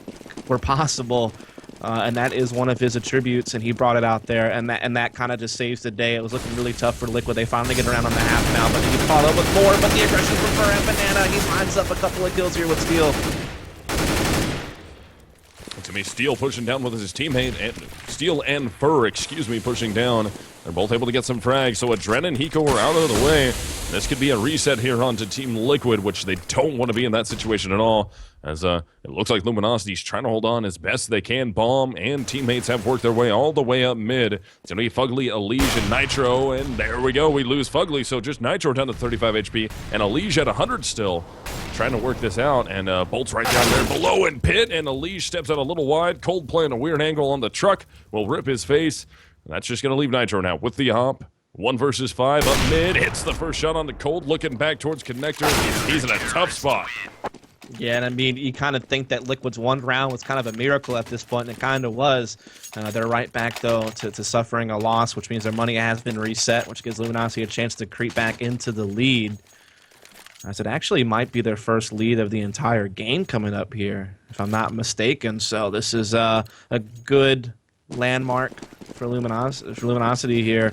were possible. And that is one of his attributes, and he brought it out there, and that kind of just saves the day. It was looking really tough for Liquid. They finally get around on the half now, but he can follow with more, but the aggression from Fur and Banana, he lines up a couple of kills here with Steel. To me, Steel pushing down with his teammate, and Steel and Fur, pushing down. They're both able to get some frags, so Adren and Hiko are out of the way. This could be a reset here onto Team Liquid, which they don't want to be in that situation at all, as it looks like Luminosity's trying to hold on as best they can. Bomb and teammates have worked their way all the way up mid. It's going to be Fugly, Elige, and Nitro, and there we go. We lose Fugly, so just Nitro down to 35 HP, and Elige at 100 still. Trying to work this out, and Bolt's right down there below in pit, and Elige steps out a little wide. Cold playing a weird angle on the truck will rip his face. That's just going to leave Nitro now with the hop. 1 versus 5 up mid. Hits the first shot on the Cold, looking back towards Connector. He's in a tough spot. Yeah, and I mean, you kind of think that Liquid's one round was kind of a miracle at this point, and it kind of was. They're right back, though, to suffering a loss, which means their money has been reset, which gives Luminosity a chance to creep back into the lead. As it actually might be their first lead of the entire game coming up here, if I'm not mistaken. So this is a good landmark for Luminosity here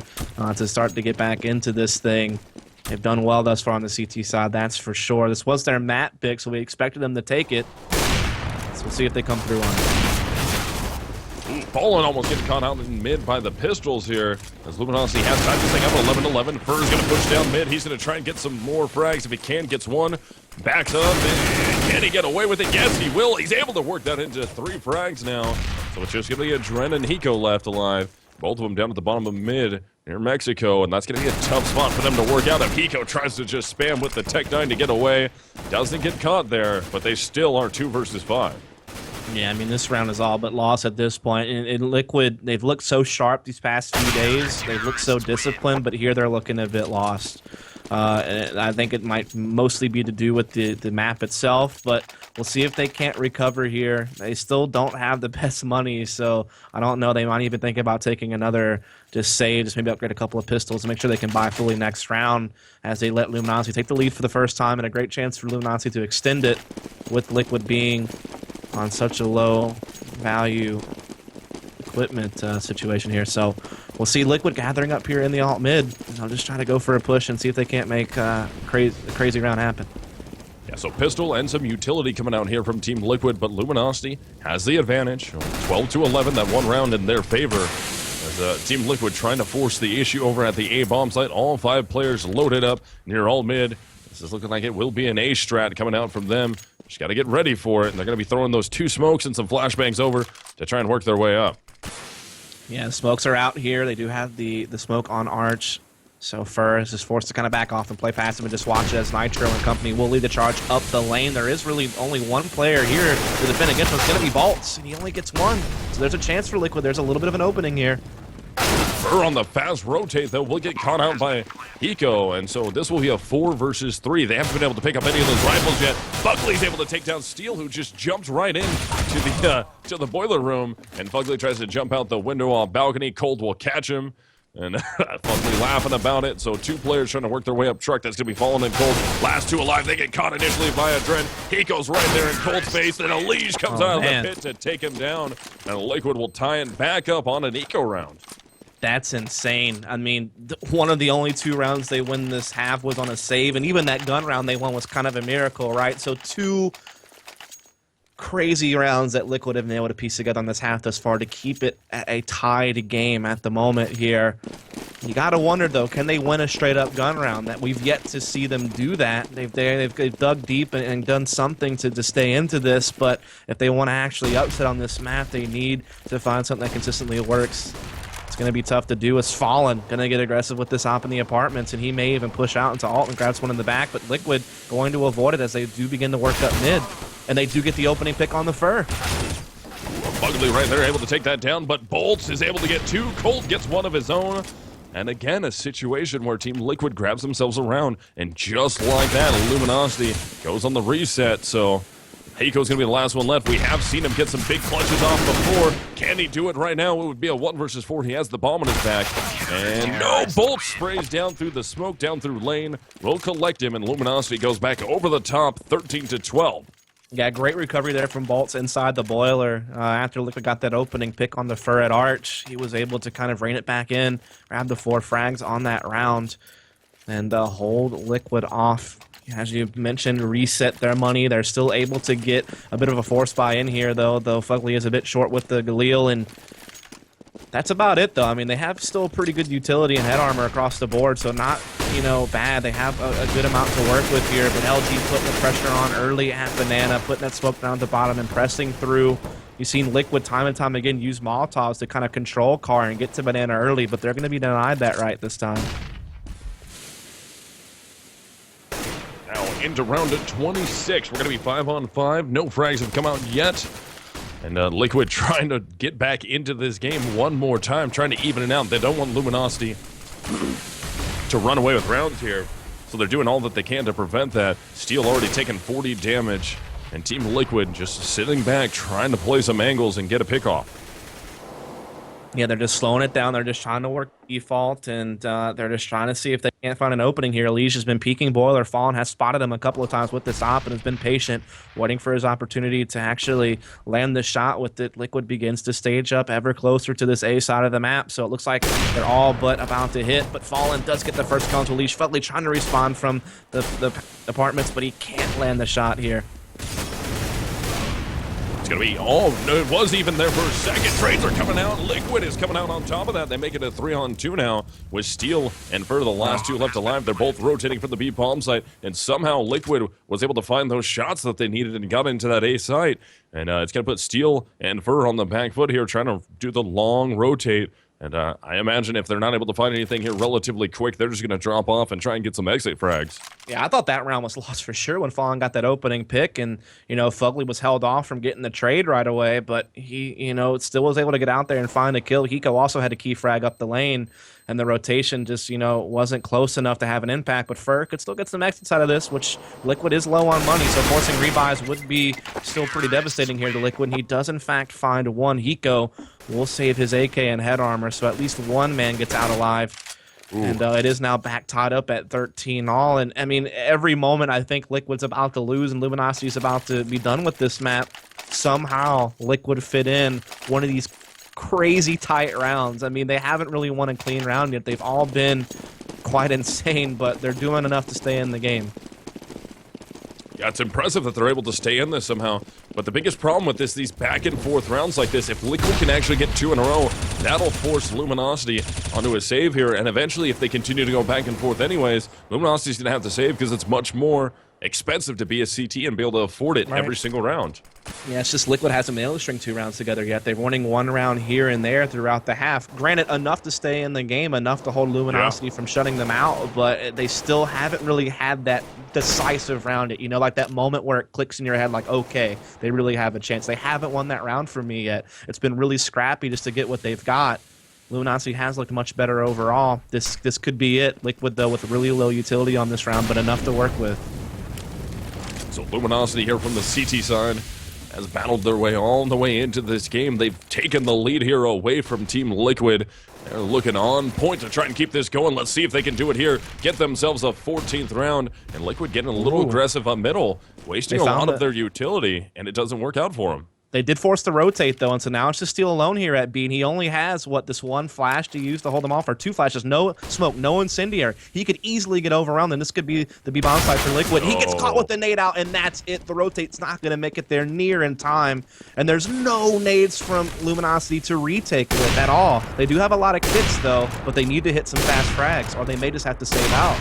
to start to get back into this thing. They've done well thus far on the CT side, that's for sure. This was their map pick, so we expected them to take it. So we'll see if they come through on it. Fallen almost getting caught out in mid by the pistols here. As Luminosity has tied this thing up at 11-11. Fur's going to push down mid. He's going to try and get some more frags if he can. Gets one. Backs up. And can he get away with it? Yes, he will. He's able to work that into 3 frags now. So it's just going to be Adren and Hiko left alive. Both of them down at the bottom of mid near Mexico. And that's going to be a tough spot for them to work out if Hiko tries to just spam with the Tech 9 to get away. Doesn't get caught there, but they still are 2 versus 5. Yeah, I mean, this round is all but lost at this point. In Liquid, they've looked so sharp these past few days. They've looked so disciplined, but here they're looking a bit lost. And I think it might mostly be to do with the map itself, but we'll see if they can't recover here. They still don't have the best money, so I don't know. They might even think about taking another just maybe upgrade a couple of pistols to make sure they can buy fully next round as they let Luminosity take the lead for the first time, and a great chance for Luminosity to extend it with Liquid being on such a low value equipment situation here. So we'll see Liquid gathering up here in the alt mid. I'll just try to go for a push and see if they can't make a crazy round happen. Yeah, so pistol and some utility coming out here from Team Liquid, but Luminosity has the advantage. 12-11, that one round in their favor. As Team Liquid trying to force the issue over at the A bomb site. All 5 players loaded up near alt mid. This is looking like it will be an A strat coming out from them. Just got to get ready for it. And they're going to be throwing those 2 smokes and some flashbangs over to try and work their way up. Yeah, the smokes are out here. They do have the smoke on Arch. So Fur is just forced to kind of back off and play past him and just watch it as Nitro and company will lead the charge up the lane. There is really only one player here to defend against him. It's going to be Bolts, and he only gets 1. So there's a chance for Liquid. There's a little bit of an opening here. Fur on the fast rotate, though, will get caught out by Hiko, and so this will be a 4 versus 3. They haven't been able to pick up any of those rifles yet. Fugly's able to take down Steel, who just jumped right in to the boiler room, and Fugly tries to jump out the window off balcony. Cold will catch him, and Fugly laughing about it. So 2 players trying to work their way up truck. That's going to be Fallen and Cold. Last 2 alive. They get caught initially by Adren. Hiko's right there in Cold's face, and Elige comes out of the pit to take him down, and Liquid will tie it back up on an eco round. That's insane. I mean, one of the only 2 rounds they win this half was on a save, and even that gun round they won was kind of a miracle, right? So 2 crazy rounds that Liquid have been able to piece together on this half thus far to keep it at a tied game at the moment here. You got to wonder, though, can they win a straight-up gun round? That we've yet to see them do that. They've dug deep and done something to stay into this, but if they want to actually upset on this map, they need to find something that consistently works. It's going to be tough to do. As Fallen going to get aggressive with this op in the apartments, and he may even push out into alt and grabs one in the back, but Liquid going to avoid it as they do begin to work up mid, and they do get the opening pick on the Fur. Fugly right there able to take that down, but Bolts is able to get 2. Cold gets 1 of his own. And again, a situation where Team Liquid grabs themselves around, and just like that, Luminosity goes on the reset. So Hiko's going to be the last one left. We have seen him get some big clutches off before. Can he do it right now? It would be a 1 versus 4. He has the bomb on his back. And no, Bolt sprays down through the smoke, down through lane. Will collect him, and Luminosity goes back over the top, 13-12. Yeah, great recovery there from Bolts inside the boiler. After Liquid got that opening pick on the Fur at Arch, he was able to kind of rein it back in, grab the 4 frags on that round, and hold Liquid off. As you mentioned, reset their money. They're still able to get a bit of a force buy in here, though Fugly is a bit short with the Galil, and that's about it, though. I mean, they have still pretty good utility and head armor across the board, so not, bad. They have a good amount to work with here, but LG putting the pressure on early at Banana, putting that smoke down at the bottom and pressing through. You've seen Liquid time and time again use Molotovs to kind of control Car and get to Banana early, but they're going to be denied that right this time. Into round 26. We're going to be 5-on-5. No frags have come out yet. And Liquid trying to get back into this game one more time, trying to even it out. They don't want Luminosity to run away with rounds here. So they're doing all that they can to prevent that. Steel already taken 40 damage. and Team Liquid just sitting back, trying to play some angles and get a pick off. Yeah, they're just slowing it down. They're just trying to work default, and they're just trying to see if they can't find an opening here. Lige has been peeking Boiler. Fallen has spotted him a couple of times with this op and has been patient, waiting for his opportunity to actually land the shot with it. Liquid begins to stage up ever closer to this A side of the map, so it looks like they're all but about to hit, but Fallen does get the first kill into Lige. Fugly trying to respond from the apartments, but he can't land the shot here. It's going to be, oh, no, it was even there for a second. Trades are coming out. Liquid is coming out on top of that. They make it a 3-on-2 now with Steel and Fur, the last two left alive. They're both rotating from the B palm site, and somehow Liquid was able to find those shots that they needed and got into that A site. And it's going to put Steel and Fur on the back foot here, trying to do the long rotate. And I imagine if they're not able to find anything here relatively quick, they're just going to drop off and try and get some exit frags. Yeah, I thought that round was lost for sure when Fallen got that opening pick, and, you know, Fugly was held off from getting the trade right away, but he, you know, still was able to get out there and find a kill. Hiko also had a key frag up the lane, and the rotation just, you know, wasn't close enough to have an impact, but Fur could still get some exits out of this, which Liquid is low on money, so forcing rebuys would be still pretty devastating here to Liquid, and he does, in fact, find one. Hiko will save his AK and head armor, so at least one man gets out alive. Ooh. And it is now back tied up at 13 all. And, I mean, every moment I think Liquid's about to lose and Luminosity's about to be done with this map, somehow Liquid fit in one of these crazy tight rounds. I mean, they haven't really won a clean round yet. They've all been quite insane, but they're doing enough to stay in the game. Yeah, it's impressive that they're able to stay in this somehow. But the biggest problem with this, these back and forth rounds like this, if Liquid can actually get 2 in a row, that'll force Luminosity onto a save here. And eventually, if they continue to go back and forth anyways, Luminosity's going to have to save because it's much more expensive to be a CT and be able to afford it every single round. Yeah, it's just Liquid hasn't been able to string 2 rounds together yet. They're winning 1 round here and there throughout the half. Granted, enough to stay in the game, enough to hold Luminosity from shutting them out, but they still haven't really had that decisive round. You know, like that moment where it clicks in your head like, okay, they really have a chance. They haven't won that round for me yet. It's been really scrappy just to get what they've got. Luminosity has looked much better overall. This could be it. Liquid, though, with really low utility on this round, but enough to work with. So Luminosity here from the CT side has battled their way all the way into this game. They've taken the lead here away from Team Liquid. They're looking on point to try and keep this going. Let's see if they can do it here. Get themselves a 14th round. And Liquid getting a little aggressive up middle, wasting a lot of their utility, and it doesn't work out for them. They did force the rotate, though, and so now it's just Steel alone here at B, and he only has, what, this 1 flash to use to hold them off, or 2 flashes, no smoke, no incendiary. He could easily get overwhelmed, and this could be the B-bomb side for Liquid. He gets caught with the nade out, and that's it. The rotate's not going to make it there near in time, and there's no nades from Luminosity to retake it at all. They do have a lot of kits, though, but they need to hit some fast frags, or they may just have to save out.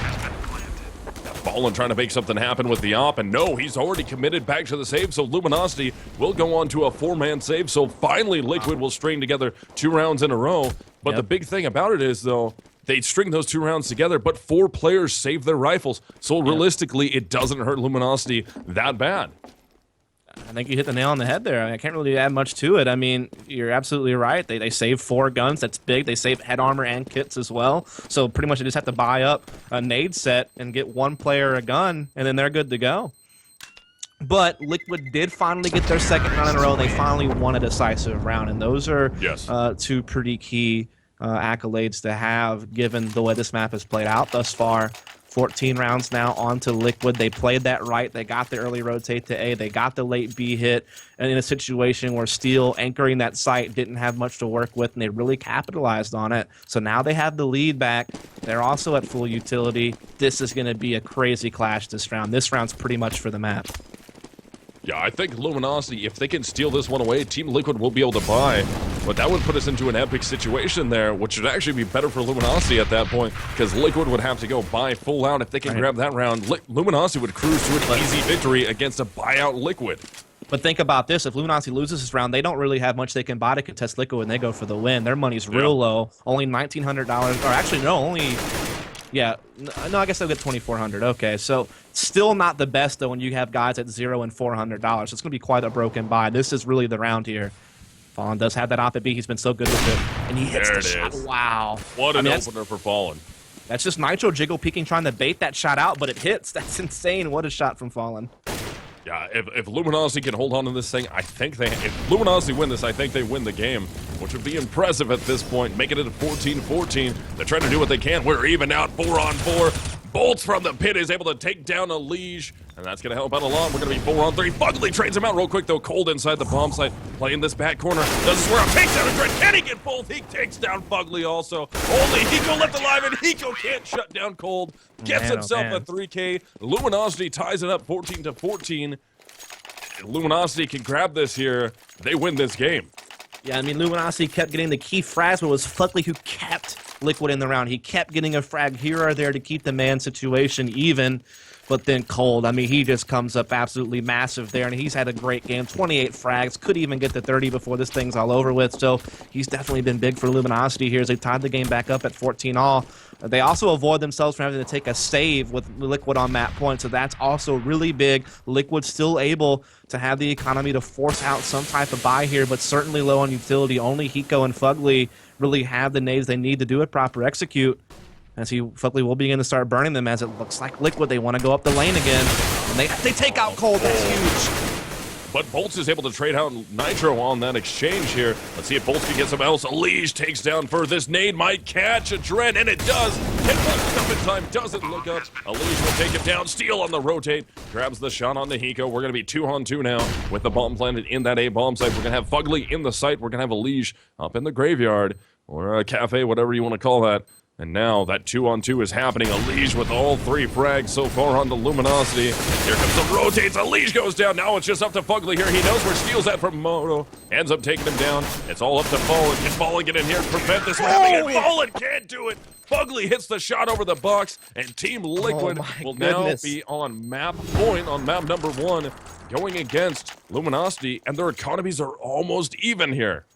Fallen trying to make something happen with the op, and no, he's already committed back to the save, so Luminosity will go on to a 4-man save, so finally Liquid will string together 2 rounds in a row. But the big thing about it is, though, they string those 2 rounds together, but 4 players save their rifles, so realistically, it doesn't hurt Luminosity that bad. I think you hit the nail on the head there. I can't really add much to it. I mean, you're absolutely right. They save 4 guns. That's big. They save head armor and kits as well. So pretty much they just have to buy up a nade set and get 1 player a gun, and then they're good to go. But Liquid did finally get their 2nd round in a row, and they finally won a decisive round. And those are 2 pretty key accolades to have, given the way this map has played out thus far. 14 rounds now onto Liquid. They played that right. They got the early rotate to A. They got the late B hit. And in a situation where Steel anchoring that site didn't have much to work with, and they really capitalized on it. So now they have the lead back. They're also at full utility. This is going to be a crazy clash this round. This round's pretty much for the map. Yeah, I think Luminosity, if they can steal this one away, Team Liquid will be able to buy. But that would put us into an epic situation there, which would actually be better for Luminosity at that point, because Liquid would have to go buy full out. If they can grab that round, Luminosity would cruise to an easy victory against a buyout Liquid. But think about this. If Luminosity loses this round, they don't really have much they can buy to contest Liquid when they go for the win. Their money's real low. Only $1,900. Or actually, no, only... Yeah, no, I guess they'll get $2,400. Okay, so still not the best, though, when you have guys at $0 and $400. So it's going to be quite a broken buy. This is really the round here. Fallen does have that op at B. He's been so good with it. And he hits the shot. Wow. What an opener for Fallen. That's just Nitro Jiggle peeking, trying to bait that shot out, but it hits. That's insane. What a shot from Fallen. Yeah, if Luminosity can hold on to this thing, I think if Luminosity win this, I think they win the game, which would be impressive at this point, making it a 14-14. They're trying to do what they can. We're even out 4-on-4. Bolts from the pit is able to take down a Liege, and that's going to help out a lot. We're going to be 4-on-3. Fugly trades him out real quick, though. Cold inside the bomb site, playing this back corner. Doesn't swear out, takes down a Dread. Can he get both? He takes down Fugly also. Only Hiko left alive, and Hiko can't shut down Cold. Gets himself a 3K. Luminosity ties it up 14-14. Luminosity can grab this here. They win this game. Yeah, I mean, Luminosity kept getting the key frags, but it was Fugly who kept Liquid in the round. He kept getting a frag here or there to keep the man situation even, but then Cold, I mean, he just comes up absolutely massive there, and he's had a great game. 28 frags, could even get to 30 before this thing's all over with, so he's definitely been big for Luminosity here as they tied the game back up at 14-all. They also avoid themselves from having to take a save with Liquid on map point, so that's also really big. Liquid still able to have the economy to force out some type of buy here, but certainly low on utility. Only Hiko and Fugly really have the nades they need to do it proper execute. As Fugly will begin to start burning them, as it looks like Liquid, they want to go up the lane again. And they take out Cold, that's huge. But Bolts is able to trade out Nitro on that exchange here. Let's see if Bolts can get something else. Liege takes down for this nade, might catch a Dread, and it does. Hit one up in time, doesn't look up. Liege will take him down, steal on the rotate, grabs the shot on the Hiko. We're going to be 2-on-2 now with the bomb planted in that A bomb site. We're going to have Fugly in the site. We're going to have a Liege up in the graveyard, or a cafe, whatever you want to call that. And now that 2-on-2 is happening. A Liege with all 3 frags so far on the Luminosity. Here comes the rotates. A Liege goes down. Now it's just up to Fugly here. He knows where steals that from Moto. Ends up taking him down. It's all up to Fallen. Can Fallen get in here and prevent this from happening? And Fallen can't do it. Fugly hits the shot over the box. And Team Liquid will now be on map point, on map number 1, going against Luminosity. And their economies are almost even here.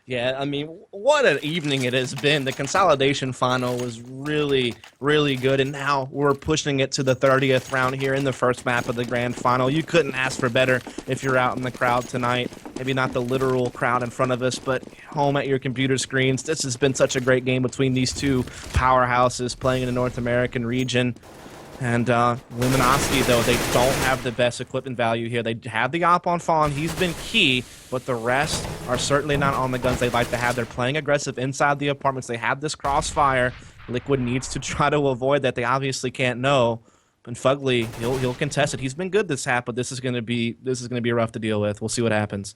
Yeah, I mean, what an evening it has been. The consolidation final was really, really good, and now we're pushing it to the 30th round here in the first map of the grand final. You couldn't ask for better if you're out in the crowd tonight. Maybe not the literal crowd in front of us, but home at your computer screens. This has been such a great game between these two powerhouses playing in the North American region. And Luminosity, though, they don't have the best equipment value here. They have the op on Fawn. He's been key, but the rest are certainly not on the guns they'd like to have. They're playing aggressive inside the apartments. They have this crossfire. Liquid needs to try to avoid that. They obviously can't know. And Fugly, he'll contest it. He's been good this half, but this is going to be rough to deal with. We'll see what happens.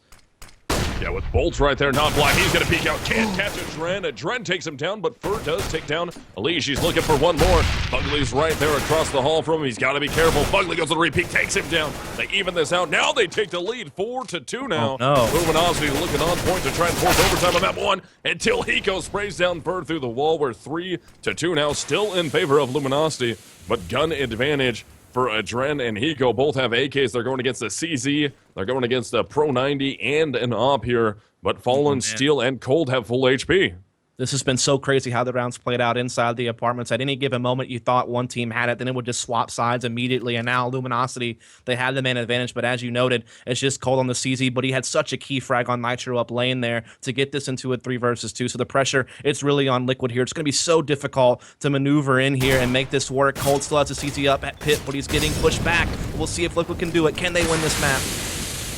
Yeah, with Bolts right there, not blind. He's going to peek out. Can't catch a Dren. A Dren takes him down, but Fur does take down Elise. She's looking for one more. Fugly's right there across the hall from him. He's got to be careful. Fugly goes to the repeat, takes him down. They even this out. Now they take the lead 4-2 now. Oh, no. Luminosity looking on point to try and force overtime on map 1 until Hiko sprays down Fur through the wall. We're 3-2 now, still in favor of Luminosity, but gun advantage for Adren and Hiko. Both have AKs. They're going against the CZ. They're going against a Pro 90 and an AWP here. But Fallen, Steel, and Cold have full HP. This has been so crazy how the rounds played out inside the apartments. At any given moment, you thought one team had it, then it would just swap sides immediately. And now Luminosity, they had the man advantage. But as you noted, it's just Cold on the CZ. But he had such a key frag on Nitro up lane there to get this into a 3 versus 2. So the pressure, it's really on Liquid here. It's going to be so difficult to maneuver in here and make this work. Cold still has a CZ up at pit, but he's getting pushed back. We'll see if Liquid can do it. Can they win this map?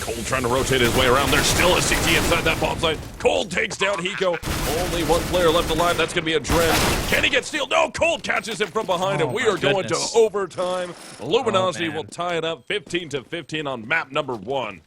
Cold trying to rotate his way around. There's still a CT inside that bomb site. Cold takes down Hiko. Only one player left alive. That's going to be a Dren. Can he get Steel? No, Cold catches him from behind, and we are going to overtime. Luminosity will tie it up 15-15 on map number 1.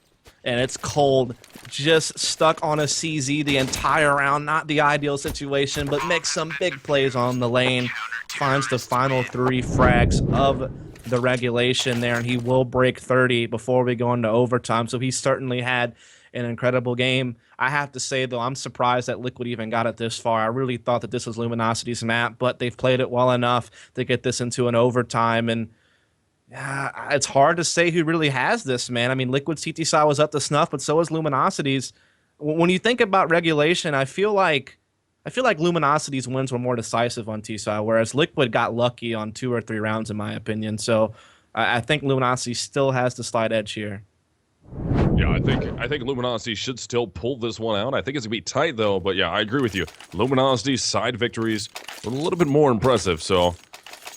And it's Cold, just stuck on a CZ the entire round. Not the ideal situation, but makes some big plays on the lane. Finds the final 3 frags of the regulation there, and he will break 30 before we go into overtime. So he certainly had an incredible game. I have to say, though, I'm surprised that Liquid even got it this far. I really thought that this was Luminosity's map, but they've played it well enough to get this into an overtime. And it's hard to say who really has this, man. I mean, Liquid's CT side was up to snuff, but so is Luminosity's. When you think about regulation, I feel like Luminosity's wins were more decisive on T-side, whereas Liquid got lucky on 2 or 3 rounds, in my opinion. So I think Luminosity still has the slight edge here. Yeah, I think Luminosity should still pull this one out. I think it's going to be tight, though. But yeah, I agree with you. Luminosity's side victories were a little bit more impressive. So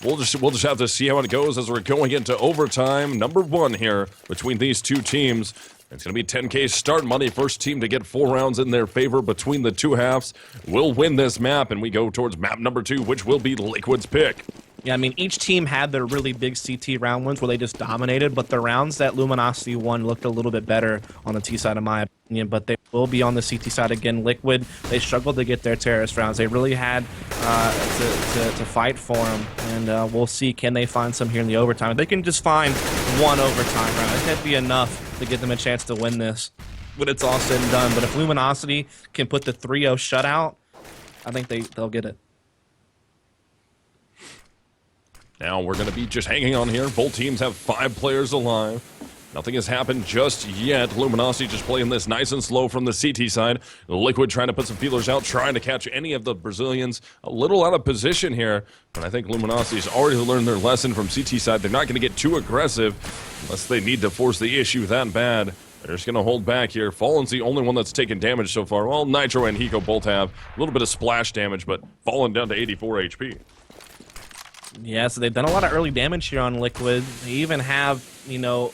we'll just have to see how it goes as we're going into overtime. Number 1 here between these two teams. It's going to be 10K start money. First team to get 4 rounds in their favor between the two halves will win this map, and we go towards map number 2, which will be Liquid's pick. Yeah, I mean, each team had their really big CT round wins where they just dominated, but the rounds that Luminosity won looked a little bit better on the T side, in my opinion, but they will be on the CT side again. Liquid, they struggled to get their terrorist rounds. They really had to fight for them, and we'll see, can they find some here in the overtime? If they can just find one overtime round, it could be enough to give them a chance to win this when it's all said and done. But if Luminosity can put the 3-0 shutout, I think they'll get it. Now we're going to be just hanging on here. Both teams have 5 players alive. Nothing has happened just yet. Luminosity just playing this nice and slow from the CT side. Liquid trying to put some feelers out, trying to catch any of the Brazilians. A little out of position here, but I think Luminosity's already learned their lesson from CT side. They're not going to get too aggressive unless they need to force the issue that bad. They're just going to hold back here. Fallen's the only one that's taken damage so far. Well, Nitro and Hiko both have a little bit of splash damage, but Fallen down to 84 HP. Yeah, so they've done a lot of early damage here on Liquid. They even have, you know,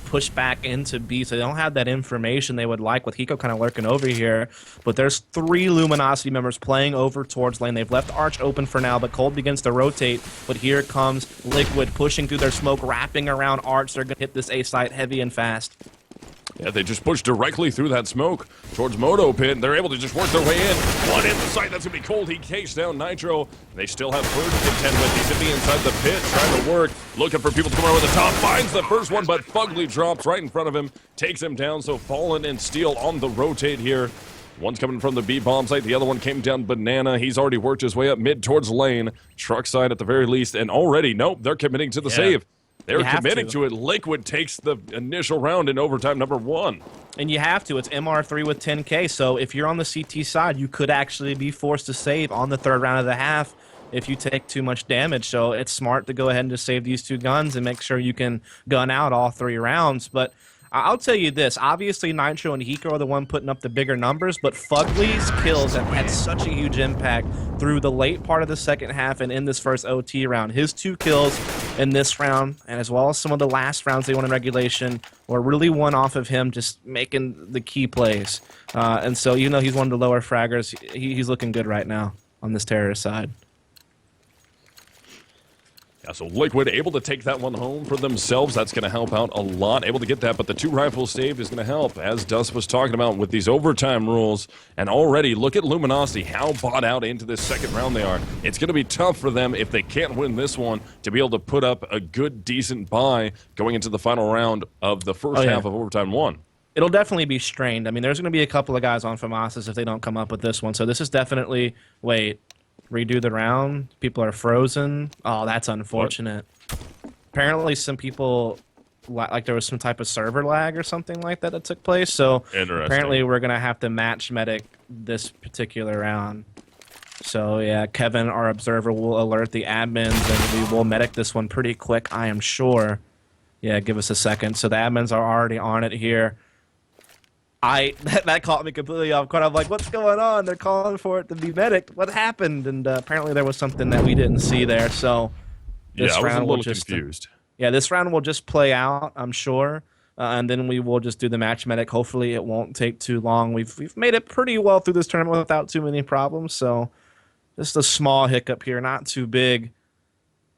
push back into B, so they don't have that information they would like with Hiko kind of lurking over here. But there's 3 Luminosity members playing over towards lane. They've left Arch open for now, but Cold begins to rotate. But here comes Liquid pushing through their smoke, wrapping around Arch. They're going to hit this A site heavy and fast. Yeah, they just pushed directly through that smoke towards Moto Pit. They're able to just work their way in. One in the sight, that's going to be Cold. He cased down Nitro. They still have Bird to contend with. He's in the inside the pit, trying to work, looking for people to come over the top. Finds the first one, but Fugly drops right in front of him, takes him down. So Fallen and Steel on the rotate here. One's coming from the B-bomb site. The other one came down Banana. He's already worked his way up mid towards lane. Truck side at the very least. And already, nope, they're committing to the save. They're committing to it. Liquid takes the initial round in overtime number 1. And you have to. It's MR3 with 10K, so if you're on the CT side, you could actually be forced to save on the 3rd round of the half if you take too much damage. So it's smart to go ahead and just save these 2 guns and make sure you can gun out all 3 rounds. But I'll tell you this, obviously Nitro and Hiko are the one putting up the bigger numbers, but Fugly's kills have had such a huge impact through the late part of the second half and in this first OT round. His 2 kills in this round, and as well as some of the last rounds they won in regulation, were really one off of him just making the key plays. And so even though he's one of the lower fraggers, he's looking good right now on this terrorist side. Yeah, so Liquid able to take that one home for themselves. That's going to help out a lot. Able to get that, but the 2 rifles saved is going to help, as Dust was talking about with these overtime rules. And already, look at Luminosity, how bought out into this second round they are. It's going to be tough for them if they can't win this one to be able to put up a good, decent buy going into the final round of the first half of overtime 1. It'll definitely be strained. I mean, there's going to be a couple of guys on FAMASAs if they don't come up with this one. So this is definitely, redo the round. People are frozen. Oh, that's unfortunate. What? Apparently some people, like there was some type of server lag or something like that took place. So apparently we're going to have to match medic this particular round. So yeah, Kevin, our observer, will alert the admins and we will medic this one pretty quick, I am sure. Yeah, give us a second. So the admins are already on it here. That caught me completely off guard. I'm like, what's going on? They're calling for it to be medic. What happened? And apparently there was something that we didn't see there. So this round will just confused. This round will just play out, I'm sure, and then we will just do the match medic. Hopefully it won't take too long. We've made it pretty well through this tournament without too many problems. So just a small hiccup here, not too big.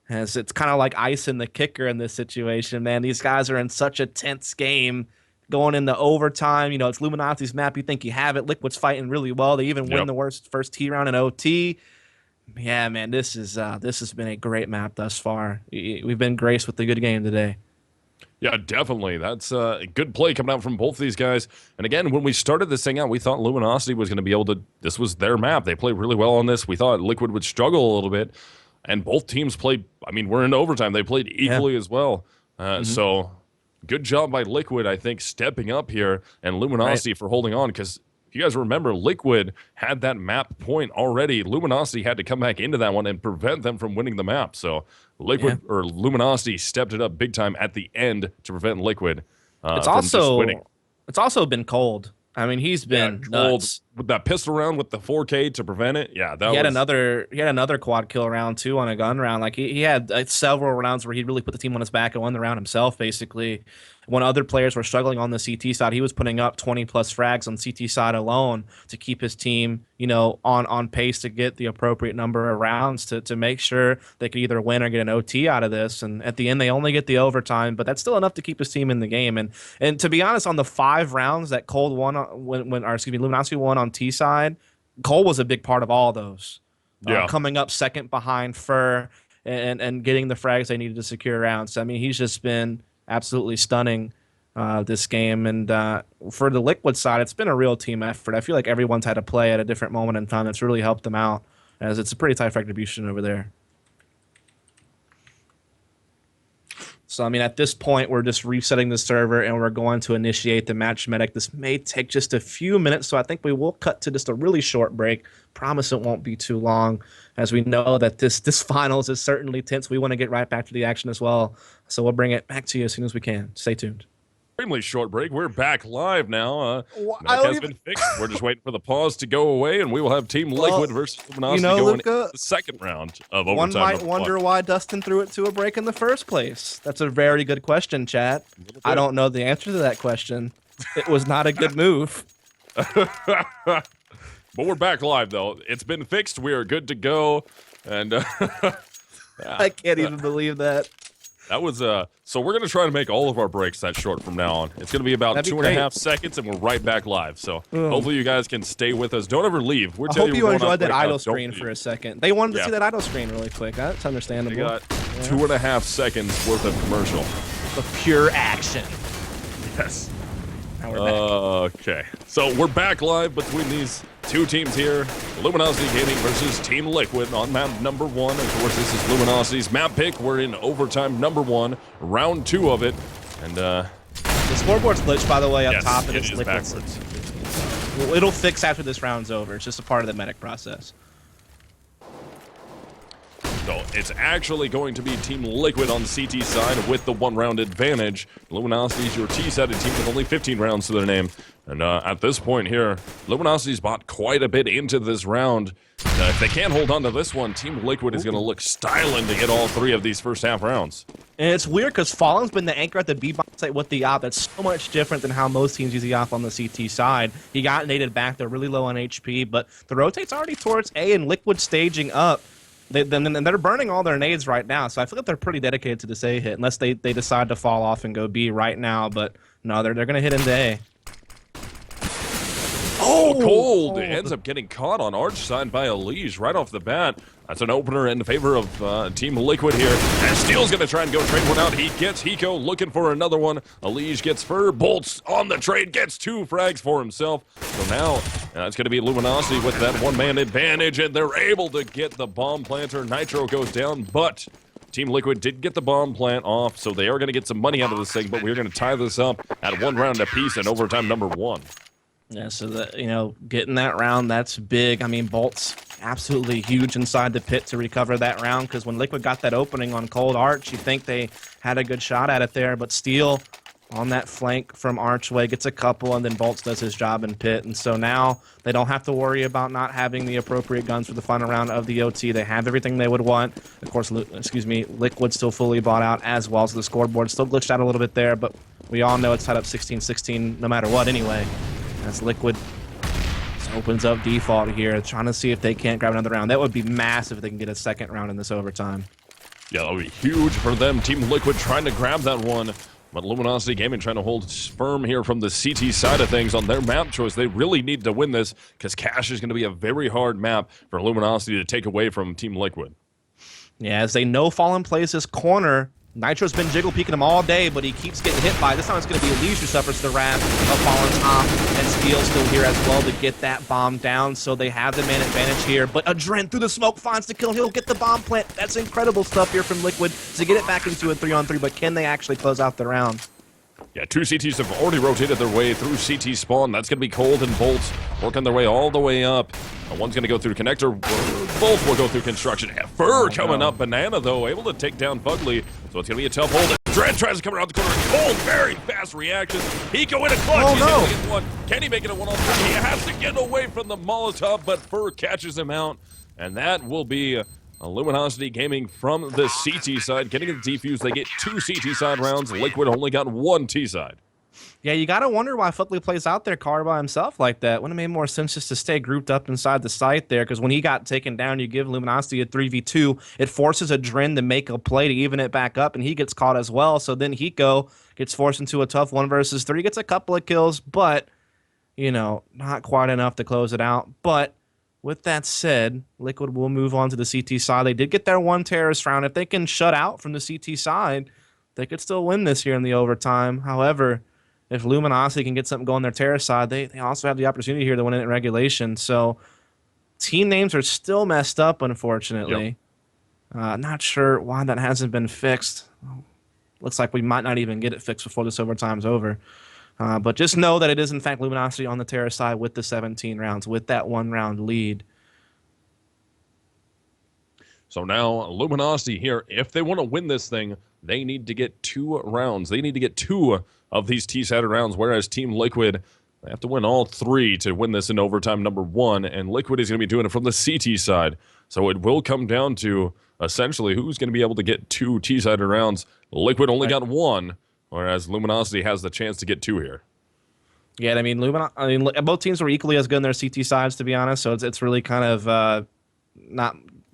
As it's kind of like ice in the kicker in this situation, man. These guys are in such a tense game. Going into overtime, you know, it's Luminosity's map. You think you have it. Liquid's fighting really well. They even win the first T round in OT. Yeah, man, this has been a great map thus far. We've been graced with a good game today. Yeah, definitely. That's a good play coming out from both these guys. And again, when we started this thing out, we thought Luminosity was going to be able to, this was their map. They played really well on this. We thought Liquid would struggle a little bit. And both teams played, I mean, we're in overtime. They played equally as well. So good job by Liquid, I think, stepping up here, and Luminosity for holding on, because if you guys remember, Liquid had that map point already. Luminosity had to come back into that one and prevent them from winning the map. So Liquid or Luminosity stepped it up big time at the end to prevent Liquid from just winning. It's also been Cold. I mean, he's been nuts. with that pistol round with the 4K to prevent it. Yeah, he had another quad kill round too on a gun round. Like he had several rounds where he really put the team on his back and won the round himself, basically. When other players were struggling on the CT side, he was putting up 20 plus frags on CT side alone to keep his team, on pace to get the appropriate number of rounds to make sure they could either win or get an OT out of this. And at the end, they only get the overtime, but that's still enough to keep his team in the game. And to be honest, on the 5 rounds that Cold won Luminosity won on T side, Cole was a big part of all those. Yeah. Coming up second behind Fur and getting the frags they needed to secure rounds. So, I mean, he's just been absolutely stunning this game. And for the Liquid side, it's been a real team effort. I feel like everyone's had to play at a different moment in time that's really helped them out, as it's a pretty tight retribution over there. So, I mean, at this point, we're just resetting the server and we're going to initiate the match medic. This may take just a few minutes, so I think we will cut to just a really short break. Promise it won't be too long, as we know that this finals is certainly tense. We want to get right back to the action as well. So we'll bring it back to you as soon as we can. Stay tuned. Extremely short break. We're back live now. Medic has been fixed. We're just waiting for the pause to go away, and we will have Team Liquid versus Luminosity going into the second round of overtime. One might wonder why Dustin threw it to a break in the first place. That's a very good question, chat. I don't know the answer to that question. It was not a good move. But we're back live, though. It's been fixed. We are good to go. And I can't even believe that. That was so we're gonna try to make all of our breaks that short from now on. It's gonna be about 2.5 seconds, and we're right back live. So hopefully you guys can stay with us. Don't ever leave. I hope you enjoyed that idle screen for a second. They wanted to see that idle screen really quick. That's understandable. We got 2.5 seconds worth of commercial. The pure action. Yes. Now we're back. Okay, so we're back live between these two teams here. Luminosity Gaming versus Team Liquid on map number 1. Of course, this is Luminosity's map pick. We're in overtime number 1, round 2 of it. And the scoreboard's glitched, by the way, up top. It is backwards. It'll fix after this round's over. It's just a part of the medic process. So it's actually going to be Team Liquid on the CT side with the 1-round advantage. Luminosity is your T-sided team with only 15 rounds to their name. And at this point here, Luminosity's bought quite a bit into this round. If they can't hold on to this one, Team Liquid is going to look styling to get all 3 of these first half rounds. And it's weird because Fallen's been the anchor at the B-bomb site with the op. That's so much different than how most teams use the op on the CT side. He got naded back. They're really low on HP, but the rotate's already towards A, and Liquid staging up. They're burning all their nades right now, so I feel like they're pretty dedicated to this A hit, unless they decide to fall off and go B right now. But no, they're going to hit into A. Oh, Cold ends up getting caught on Arch side by Elige right off the bat. That's an opener in favor of Team Liquid here. And Steel's going to try and go trade one out. He gets Hiko looking for another one. Elige gets Fur. Bolts on the trade, gets 2 frags for himself. So now it's going to be Luminosity with that 1-man advantage, and they're able to get the bomb planter. Nitro goes down, but Team Liquid did get the bomb plant off, so they are going to get some money out of this thing, but we're going to tie this up at 1 round apiece in overtime number 1. Yeah, so getting that round, that's big. I mean, Bolt's absolutely huge inside the pit to recover that round, because when Liquid got that opening on Cold Arch, you think they had a good shot at it there, but Steel on that flank from Archway gets a couple, and then Bolts does his job in pit. And so now they don't have to worry about not having the appropriate guns for the final round of the OT. They have everything they would want. Of course, Liquid still fully bought out as well, so the scoreboard still glitched out a little bit there, but we all know it's tied up 16-16 no matter what anyway. As Liquid opens up default here, trying to see if they can't grab another round. That would be massive if they can get a second round in this overtime. Yeah, that would be huge for them. Team Liquid trying to grab that one, but Luminosity Gaming trying to hold firm here from the CT side of things on their map choice. They really need to win this, because Cache is going to be a very hard map for Luminosity to take away from Team Liquid. Yeah, as they know Fallen plays this corner, Nitro's been jiggle peeking him all day, but he keeps getting hit by. This time it's going to be Elige who suffers the wrath of Fallen's op, and Steel's still here as well to get that bomb down, so they have the man advantage here. But Adren through the smoke finds the kill. He'll get the bomb plant. That's incredible stuff here from Liquid to get it back into a 3-on-3, but can they actually close out the round? Yeah, 2 CTs have already rotated their way through CT spawn. That's going to be Cold and Bolts working their way all the way up. One's going to go through connector. Both will go through construction. Fur coming up. Banana, though, able to take down Fugly. So it's going to be a tough hold. Dren tries to come around the corner. Cold, very fast reaction. He go in a clutch. Oh, He's no. able to get one. Can he make it a 1-on-3? He has to get away from the Molotov, but Fur catches him out. And that will be a Luminosity Gaming from the CT side. Getting the defuse, they get 2 CT side rounds. Liquid only got 1 T side. Yeah, you got to wonder why Fuckley plays out there car by himself like that. Wouldn't it make more sense just to stay grouped up inside the site there? Because when he got taken down, you give Luminosity a 3v2. It forces a Dren to make a play to even it back up, and he gets caught as well. So then Hiko gets forced into a tough 1 versus 3, gets a couple of kills, but, you know, not quite enough to close it out. But with that said, Liquid will move on to the CT side. They did get their 1 terrorist round. If they can shut out from the CT side, they could still win this here in the overtime. However, if Luminosity can get something going on their terrorist side, they also have the opportunity here to win it in regulation. So team names are still messed up, unfortunately. Yep. Not sure why that hasn't been fixed. Looks like we might not even get it fixed before this overtime's over. But just know that it is, in fact, Luminosity on the terrorist side with the 17 rounds, with that 1-round lead. So now Luminosity here, if they want to win this thing, they need to get 2 rounds. They need to get 2 of these T-sided rounds, whereas Team Liquid, they have to win all 3 to win this in overtime number 1, and Liquid is going to be doing it from the CT side. So it will come down to essentially who's going to be able to get 2 T-sided rounds. Liquid only got 1, whereas Luminosity has the chance to get 2 here. Yeah, I mean, both teams were equally as good in their CT sides, to be honest. So it's really kind of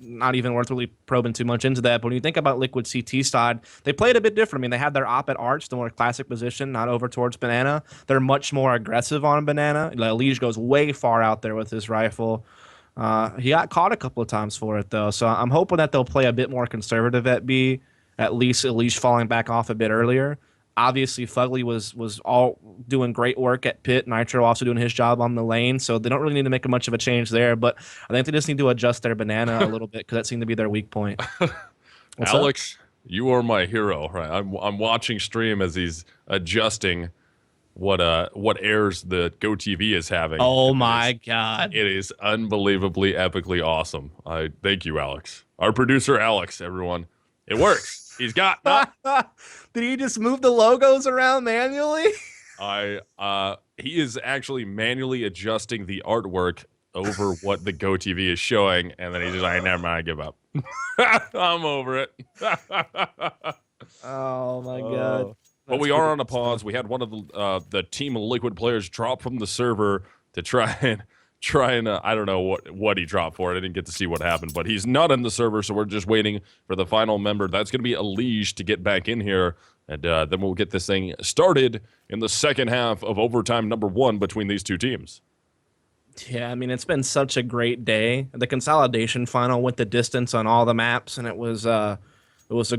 not even worth really probing too much into that. But when you think about Liquid CT side, they played a bit different. I mean, they had their op at Arch, the more classic position, not over towards Banana. They're much more aggressive on Banana. Lige goes way far out there with his rifle. He got caught a couple of times for it, though. So I'm hoping that they'll play a bit more conservative at B, at least Lige falling back off a bit earlier. Obviously, Fugley was all doing great work at Pit. Nitro also doing his job on the lane, so they don't really need to make much of a change there. But I think they just need to adjust their Banana a little bit because that seemed to be their weak point. Alex, you are my hero. Right, I'm watching stream as he's adjusting what errors the GoTV is having. Oh my god! It is unbelievably, epically awesome. I thank you, Alex. Our producer, Alex. Everyone, it works. He's got. Did he just move the logos around manually? He is actually manually adjusting the artwork over what the GoTV is showing, and then he's just like, never mind, I give up. I'm over it. Oh my god. But we are on a pause. We had one of the Team Liquid players drop from the server to try and I don't know what he dropped for it. I didn't get to see what happened, but he's not in the server, so we're just waiting for the final member. That's going to be Lige to get back in here, and then we'll get this thing started in the second half of overtime number 1 between these 2 teams. Yeah, I mean, it's been such a great day. The consolidation final went the distance on all the maps, and it was a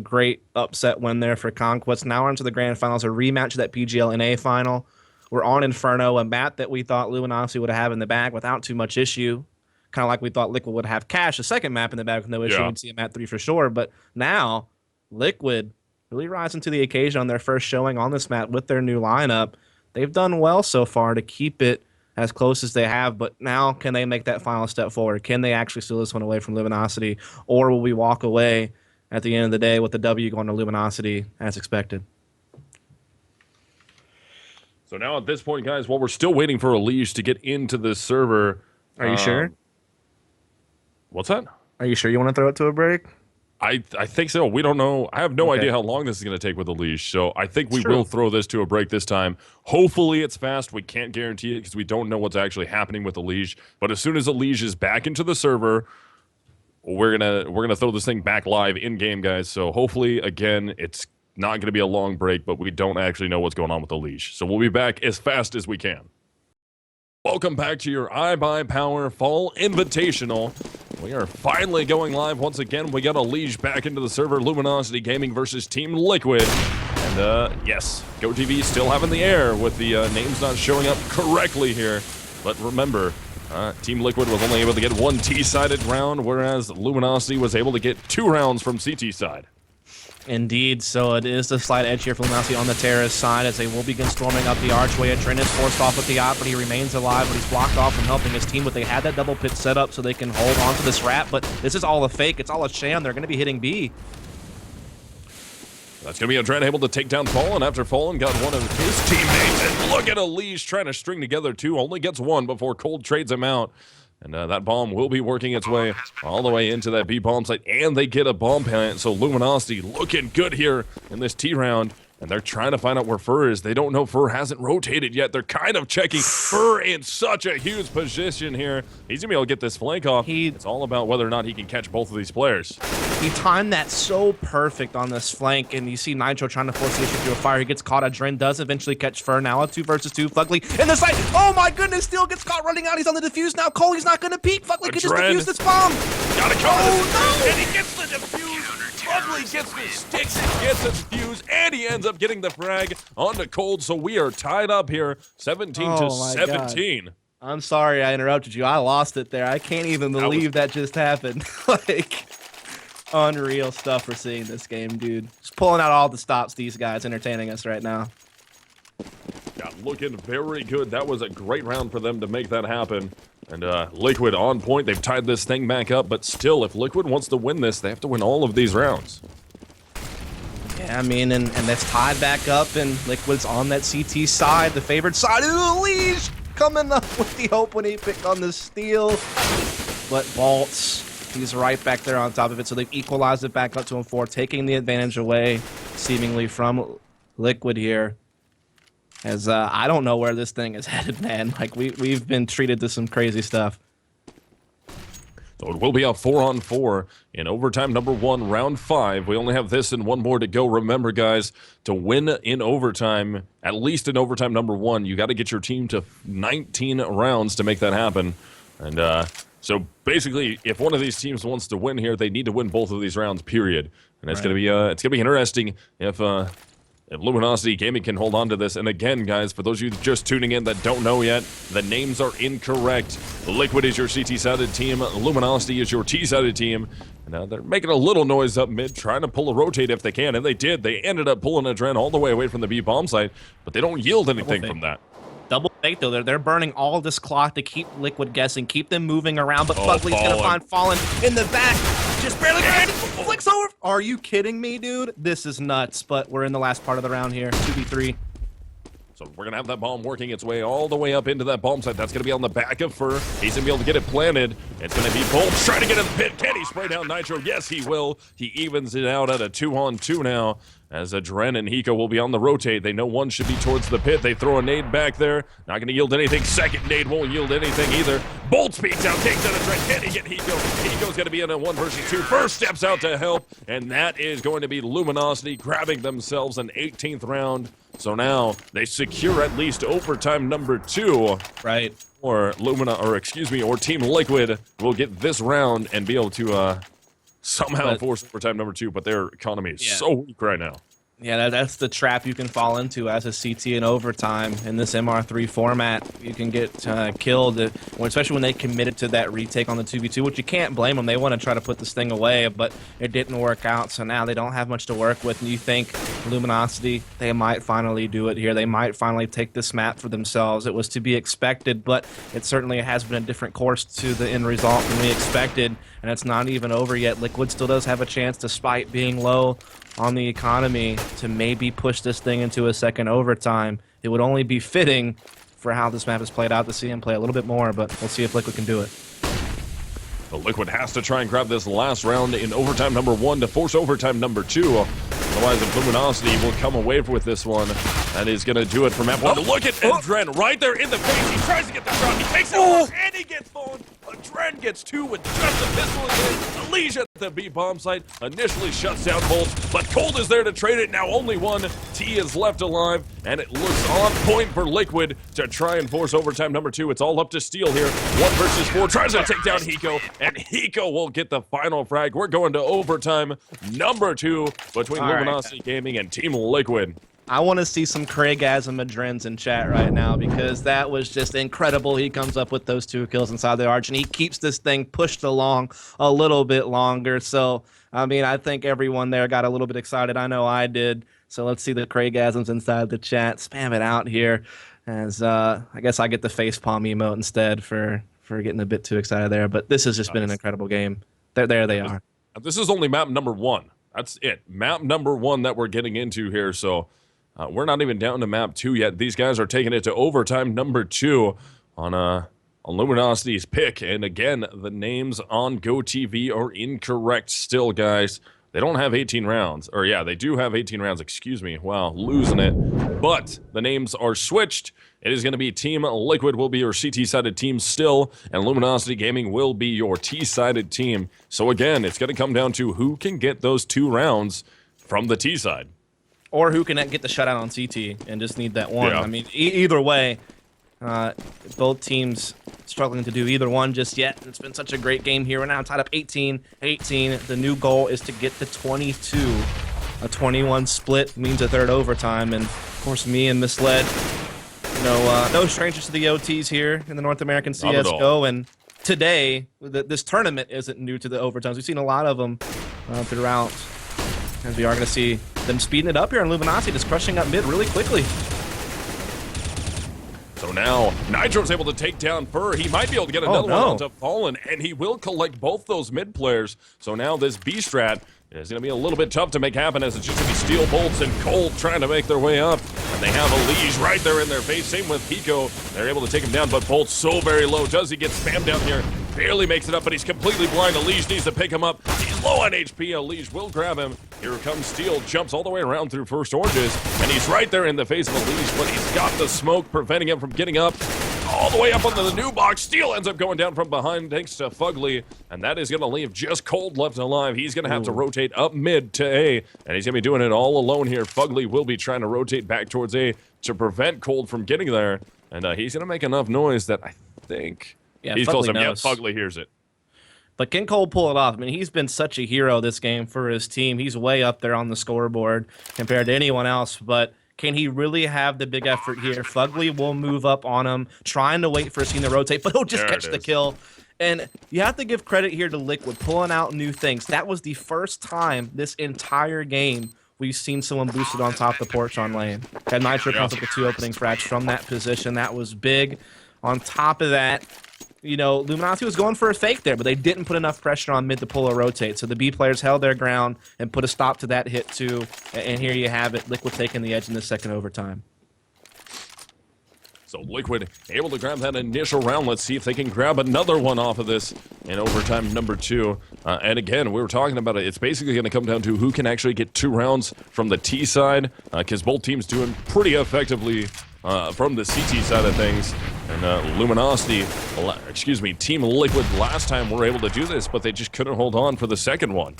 great upset win there for Conquest. Now we're into the grand finals, a rematch of that PGL-NA final. We're on Inferno, a map that we thought Luminosity would have in the bag without too much issue. Kind of like we thought Liquid would have Cash, a second map in the bag with no issue. Yeah. We'd see a map 3 for sure. But now, Liquid really rising to the occasion on their first showing on this map with their new lineup. They've done well so far to keep it as close as they have. But now, can they make that final step forward? Can they actually steal this one away from Luminosity? Or will we walk away at the end of the day with the W going to Luminosity as expected? So now at this point, guys, while we're still waiting for Lige to get into the server. Are you sure? What's that? Are you sure you want to throw it to a break? I think so. We don't know. I have no idea how long this is going to take with Lige. So I think we will throw this to a break this time. Hopefully it's fast. We can't guarantee it because we don't know what's actually happening with Lige. But as soon as Lige is back into the server, we're gonna throw this thing back live in game, guys. So hopefully, again, it's not going to be a long break, but we don't actually know what's going on with Lige. So we'll be back as fast as we can. Welcome back to your iBUYPOWER Fall Invitational. We are finally going live once again. We got Lige back into the server. Luminosity Gaming versus Team Liquid. And yes, GoTV still having the air with the names not showing up correctly here. But remember, Team Liquid was only able to get 1 T-sided round, whereas Luminosity was able to get 2 rounds from CT side. Indeed, so it is the slight edge here for Luminosity on the terrorist side as they will begin storming up the archway. Dren is forced off with the op, but he remains alive, but he's blocked off from helping his team, but they had that double pit set up so they can hold on to this wrap, but this is all a fake. It's all a sham. They're going to be hitting B. That's going to be Adren able to take down Fallen after Fallen got one of his teammates. And look at Elise trying to string together two. Only gets one before Cold trades him out. And that bomb will be working its way all the way into that B bomb site. And they get a bomb plant. So Luminosity looking good here in this T round. And they're trying to find out where Fur is. They don't know Fur hasn't rotated yet. They're kind of checking. Fur in such a huge position here. He's going to be able to get this flank off. It's all about whether or not he can catch both of these players. He timed that so perfect on this flank, and you see Nitro trying to force the issue through a fire. He gets caught. Adren does eventually catch Fur. Now a 2 versus 2. Fugly in the site. Oh my goodness, Steel gets caught running out. He's on the defuse now. Cole, he's not going to peek. Fugly can just defuse this bomb. Gotta cover this. And he gets the defuse. Fugly gets the sticks and gets the defuse, and he ends up getting the frag onto Cold. So we are tied up here, 17 to 17. God. I'm sorry I interrupted you. I lost it there. I can't even believe that just happened. Like, unreal stuff we're seeing this game, dude. Just pulling out all the stops, these guys entertaining us right now. Yeah, looking very good. That was a great round for them to make that happen. And Liquid on point. They've tied this thing back up, but still, if Liquid wants to win this, they have to win all of these rounds. Yeah, I mean, and that's tied back up, and Liquid's on that CT side, the favored side. Ooh, Leash coming up with the opening pick on the steal. But Bolts, he's right back there on top of it, so they've equalized it back up to him 4, taking the advantage away, seemingly from Liquid here. As I don't know where this thing is headed, man. Like, we've been treated to some crazy stuff. So it will be a 4-on-4 in overtime number 1, round 5. We only have this and one more to go. Remember, guys, to win in overtime, at least in overtime number 1, you got to get your team to 19 rounds to make that happen. And so basically, if one of these teams wants to win here, they need to win both of these rounds, period. And it's gonna be interesting if Luminosity Gaming can hold on to this. And again, guys, for those of you just tuning in that don't know yet, the names are incorrect. Liquid is your CT-sided team. Luminosity is your T-sided team. And they're making a little noise up mid, trying to pull a rotate if they can. And they did. They ended up pulling Adren all the way away from the B bomb site, but they don't yield anything from that. Double fake, though. They're burning all this cloth to keep Liquid guessing, keep them moving around, but Fugly's going to find Fallen in the back. Just barely flicks over. Are you kidding me, dude? This is nuts, but we're in the last part of the round here. 2v3. So we're going to have that bomb working its way all the way up into that bomb site. That's going to be on the back of Fur. He's going to be able to get it planted. It's going to be Bolts trying to get in the pit. Can he spray down Nitro? Yes, he will. He evens it out at a 2-on-2 now, as Adren and Hiko will be on the rotate. They know one should be towards the pit. They throw a nade back there. Not going to yield anything. Second nade won't yield anything either. Bolts beats out, takes out Adren. Can he get Hiko? Hiko's going to be in a 1 versus 2. First steps out to help, and that is going to be Luminosity grabbing themselves an 18th round. So now they secure at least overtime number 2. Right. Or or Team Liquid will get this round and be able to somehow force overtime number 2, but their economy is so weak right now. Yeah, that's the trap you can fall into as a CT in overtime in this MR3 format. You can get killed, especially when they committed to that retake on the 2v2, which you can't blame them. They want to try to put this thing away, but it didn't work out, so now they don't have much to work with. And you think Luminosity, they might finally do it here. They might finally take this map for themselves. It was to be expected, but it certainly has been a different course to the end result than we expected, and it's not even over yet. Liquid still does have a chance, despite being low on the economy, to maybe push this thing into a second overtime. It would only be fitting for how this map is played out to see him play a little bit more, but we'll see if Liquid can do it. The Liquid has to try and grab this last round in overtime number 1 to force overtime number 2. Otherwise, if Luminosity will come away with this one, that is going to do it for map 1. Look at Adren right there in the face. He tries to get the shot. He takes it over, and he gets fallen. Adren gets 2 with just a pistol in. Alicia at the B bomb site initially shuts down Bolts, but Cold is there to trade it. Now only one T is left alive, and it looks on point for Liquid to try and force overtime number 2. It's all up to Steel here. 1 versus 4 tries to take down Hiko, and Hiko will get the final frag. We're going to overtime number 2 between Luminosity Gaming and Team Liquid. I want to see some Craigasm Adrens in chat right now, because that was just incredible. He comes up with those 2 kills inside the arch, and he keeps this thing pushed along a little bit longer. So, I mean, I think everyone there got a little bit excited. I know I did. So let's see the Craigasms inside the chat. Spam it out here, as I guess I get the facepalm emote instead for getting a bit too excited there. But this has just been an incredible game. There they are. This is only map number 1. That's it. Map number 1 that we're getting into here. So we're not even down to map 2 yet. These guys are taking it to overtime number 2 on Luminosity's pick. And again, the names on GoTV are incorrect still, guys. They don't have 18 rounds. Or yeah, they do have 18 rounds, excuse me. Wow, losing it. But the names are switched. It is going to be Team Liquid will be your CT-sided team still, and Luminosity Gaming will be your T-sided team. So again, it's going to come down to who can get those 2 rounds from the T side. Or who can get the shutout on CT and just need that one. Yeah. I mean, either way, both teams struggling to do either one just yet. It's been such a great game here. We're now tied up 18-18. The new goal is to get to 22. A 21 split means a third overtime. And, of course, me and Misled, no strangers to the OTs here in the North American CSGO. And today, this tournament isn't new to the overtimes. We've seen a lot of them throughout. And we are going to see them speeding it up here, and Luminosity just crushing up mid really quickly. So now, Nitro's able to take down Fur. He might be able to get another one onto Fallen, and he will collect both those mid players. So now this B-strat is going to be a little bit tough to make happen, as it's just going to be Steel Bolts and Cold trying to make their way up. And they have a Liege right there in their face. Same with Hiko. They're able to take him down, but Bolt's so very low. Does he get spammed down here? Barely makes it up, but he's completely blind. Liege needs to pick him up. He's low on HP. Liege will grab him. Here comes Steel. Jumps all the way around through first oranges, and he's right there in the face of Liege, but he's got the smoke preventing him from getting up. All the way up onto the new box. Steel ends up going down from behind thanks to Fugly, and that is going to leave just Cold left alive. He's going to have to rotate up mid to A, and he's going to be doing it all alone here. Fugly will be trying to rotate back towards A to prevent Cold from getting there, and he's going to make enough noise that I think he's close to him. Yeah, Fugly hears it. But can Cole pull it off? I mean, he's been such a hero this game for his team. He's way up there on the scoreboard compared to anyone else, but can he really have the big effort here? Fugly will move up on him, trying to wait for a scene to rotate, but he'll just catch the kill. And you have to give credit here to Liquid, pulling out new things. That was the first time this entire game we've seen someone boosted on top of the porch on lane. Had Nitro comes up with 2 opening frags from that position. That was big. On top of that, Luminosity was going for a fake there, but they didn't put enough pressure on mid to pull a rotate. So the B players held their ground and put a stop to that hit too. And here you have it, Liquid taking the edge in the second overtime. So Liquid able to grab that initial round. Let's see if they can grab another one off of this in overtime number 2. And again, we were talking about it. It's basically going to come down to who can actually get 2 rounds from the T side, because both teams doing pretty effectively from the CT side of things. And Luminosity, Team Liquid last time were able to do this, but they just couldn't hold on for the second one.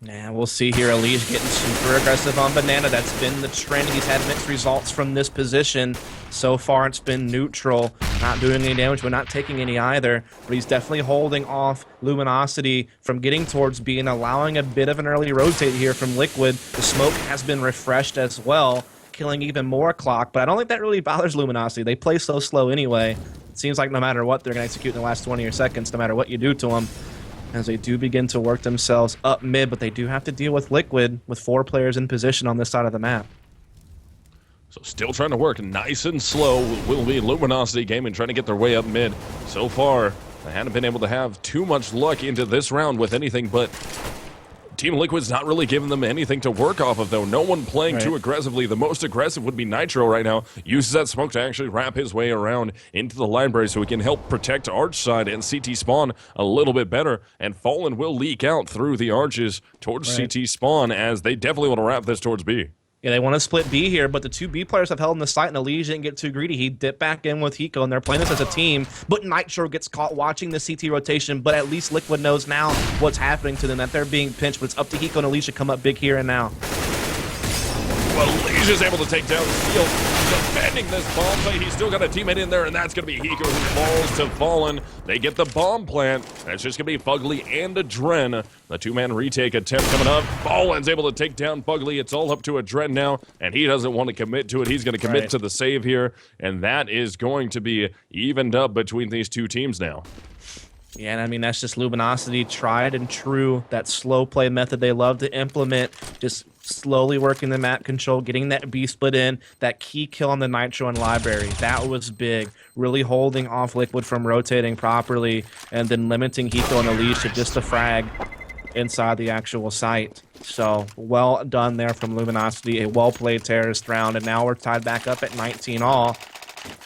Yeah, we'll see here. Elise getting super aggressive on Banana. That's been the trend. He's had mixed results from this position. So far, it's been neutral. Not doing any damage, but not taking any either. But he's definitely holding off Luminosity from getting towards B and allowing a bit of an early rotate here from Liquid. The smoke has been refreshed as well, killing even more clock. But I don't think that really bothers Luminosity. They play so slow anyway. It seems like no matter what, they're going to execute in the last 20 or seconds, no matter what you do to them, as they do begin to work themselves up mid, but they do have to deal with Liquid with 4 players in position on this side of the map. So still trying to work nice and slow will be Luminosity Gaming trying to get their way up mid. So far, they haven't been able to have too much luck into this round with anything, but Team Liquid's not really giving them anything to work off of, though. No one playing too aggressively. The most aggressive would be Nitro right now. Uses that smoke to actually wrap his way around into the library so he can help protect Arch side and CT spawn a little bit better. And Fallen will leak out through the arches towards CT spawn, as they definitely want to wrap this towards B. Yeah, they want to split B here, but the 2 B players have held in the site, and Elise didn't get too greedy. He dipped back in with Hiko, and they're playing this as a team, but Nitro gets caught watching the CT rotation, but at least Liquid knows now what's happening to them, that they're being pinched, but it's up to Hiko and Elise to come up big here and now. Well, Elise is able to take down Steel, defending this bomb play. He's still got a teammate in there, and that's going to be Hiko who falls to Fallen. They get the bomb plant, and it's just going to be Fugly and Adren. The 2-man retake attempt coming up. Fallen's able to take down Fugly. It's all up to Adren now, and he doesn't want to commit to it. He's going to commit to the save here, and that is going to be evened up between these 2 teams now. Yeah, and I mean, that's just Luminosity, tried and true, that slow play method they love to implement, just slowly working the map control, getting that B split in, that key kill on the Nitro and Library. That was big, really holding off Liquid from rotating properly, and then limiting Hiko and Elise to just a frag. inside the actual site. So well done there from Luminosity, a well-played terrorist round, and now we're tied back up at 19 all.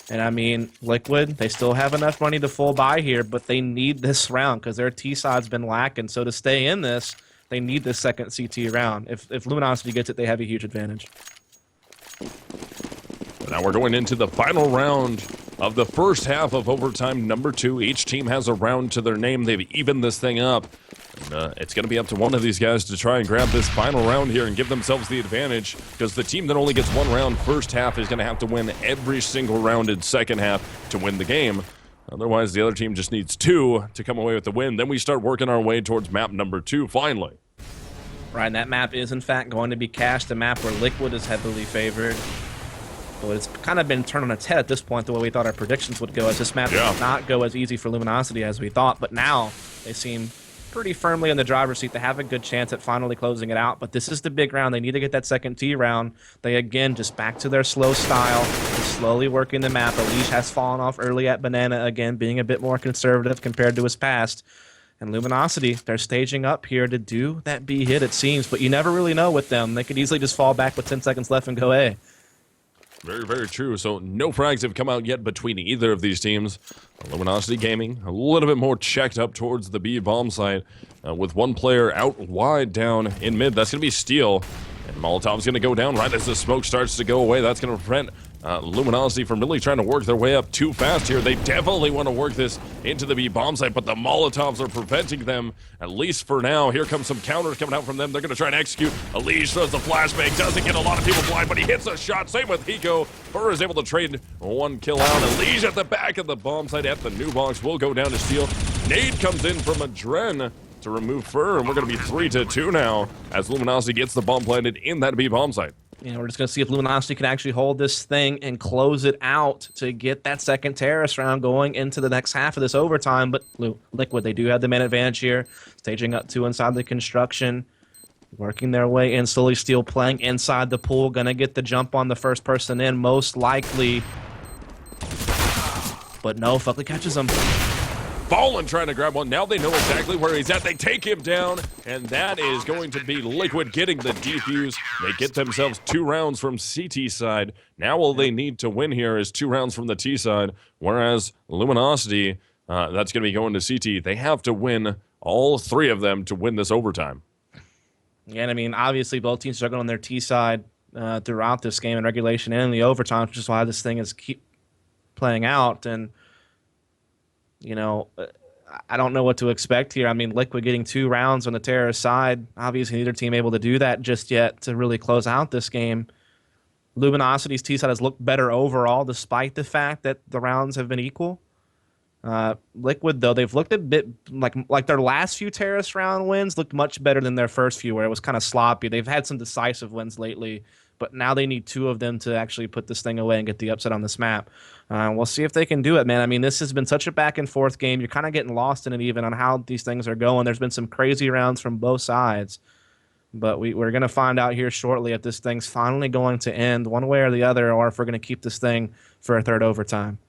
And I mean, Liquid, they still have enough money to full buy here, but they need this round because their T-side's been lacking. So to stay in this, they need this second CT round. If Luminosity gets it, they have a huge advantage. Now we're going into the final round of the first half of overtime number 2. Each team has a round to their name. They've evened this thing up. And, it's going to be up to one of these guys to try and grab this final round here and give themselves the advantage, because the team that only gets one round first half is going to have to win every single round in second half to win the game. Otherwise, the other team just needs 2 to come away with the win. Then we start working our way towards map number 2 finally. Right, and that map is, in fact, going to be Cashed, a map where Liquid is heavily favored. But it's kind of been turned on its head at this point, the way we thought our predictions would go, as this map did not go as easy for Luminosity as we thought. But now they seem pretty firmly in the driver's seat. They have a good chance at finally closing it out. But this is the big round. They need to get that second T round. They, again, just back to their slow style, just slowly working the map. Elish has fallen off early at Banana, again, being a bit more conservative compared to his past. And Luminosity, they're staging up here to do that B hit, it seems. But you never really know with them. They could easily just fall back with 10 seconds left and go A. Very, very true. So no frags have come out yet between either of these teams. Luminosity Gaming a little bit more checked up towards the B bomb site, with one player out wide down in mid. That's going to be Steel. And Molotov's going to go down right as the smoke starts to go away. That's going to prevent Luminosity from really trying to work their way up too fast here. They definitely want to work this into the B bomb site, but the Molotovs are preventing them, at least for now. Here comes some counters coming out from them. They're going to try and execute. Elish throws the flashbang. Doesn't get a lot of people blind, but he hits a shot. Same with Hiko. Fur is able to trade one kill out. Elish at the back of the bomb site at the new box will go down to Steel. Nade comes in from Adren to remove Fur, and we're going to be 3-2 now as Luminosity gets the bomb planted in that B bomb site. You know, we're just going to see if Luminosity can actually hold this thing and close it out to get that second terrorist round going into the next half of this overtime. But Liquid, they do have the man advantage here. Staging up 2 inside the construction. Working their way in. Slowly Steel playing inside the pool. Going to get the jump on the first person in, most likely. But no, Fuckley catches him. Fallen trying to grab one. Now they know exactly where he's at. They take him down, and that is going to be Liquid getting the defuse. They get themselves 2 rounds from CT side. Now all they need to win here is 2 rounds from the T side, whereas Luminosity, that's going to be going to CT. They have to win all 3 of them to win this overtime. Yeah, and I mean, obviously both teams struggling on their T side throughout this game in regulation and in the overtime, which is why this thing is keep playing out. And you know, I don't know what to expect here. I mean, Liquid getting 2 rounds on the terrorist side. Obviously, neither team able to do that just yet to really close out this game. Luminosity's T side has looked better overall, despite the fact that the rounds have been equal. Liquid, though, they've looked a bit like their last few terrorist round wins looked much better than their first few, where it was kind of sloppy. They've had some decisive wins lately, but now they need 2 of them to actually put this thing away and get the upset on this map. We'll see if they can do it, man. I mean, this has been such a back-and-forth game. You're kind of getting lost in it even on how these things are going. There's been some crazy rounds from both sides, but we're going to find out here shortly if this thing's finally going to end one way or the other, or if we're going to keep this thing for a third overtime.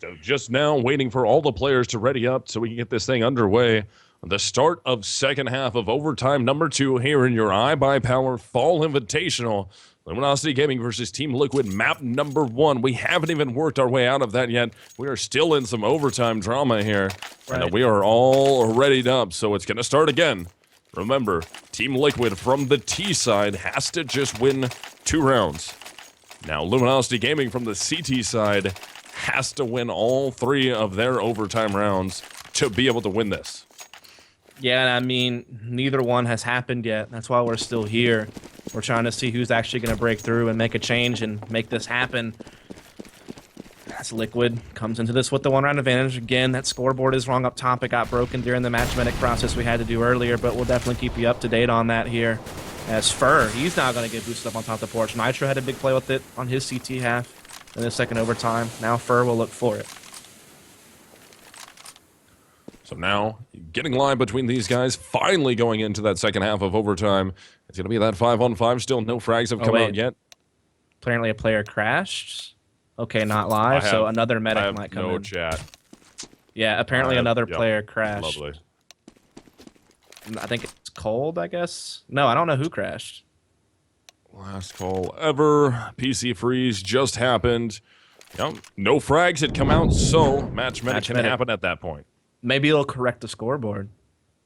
So just now waiting for all the players to ready up so we can get this thing underway. The start of second half of overtime number 2 here in your iBUYPOWER Fall Invitational. Luminosity Gaming versus Team Liquid, map number 1. We haven't even worked our way out of that yet. We are still in some overtime drama here. Right. And we are all readied up, so it's going to start again. Remember, Team Liquid from the T side has to just win 2 rounds. Now, Luminosity Gaming from the CT side has to win all 3 of their overtime rounds to be able to win this. Yeah, I mean, neither one has happened yet. That's why we're still here. We're trying to see who's actually going to break through and make a change and make this happen. As Liquid comes into this with the 1 round advantage. Again, that scoreboard is wrong up top. It got broken during the match medic process we had to do earlier, but we'll definitely keep you up to date on that here. As Fur, he's now going to get boosted up on top of the porch. Nitro had a big play with it on his CT half in the second overtime. Now Fur will look for it. So now, getting live between these guys, finally going into that second half of overtime. It's going to be that 5-on-5. Still no frags have come out yet. Apparently a player crashed. Okay, not live, so another medic might come in. No chat. Yeah, apparently another player crashed. Lovely. I think it's Cold, I guess. No, I don't know who crashed. Last call ever. PC freeze just happened. Yep. No frags had come out, so match medic can happen at that point. Maybe it'll correct the scoreboard,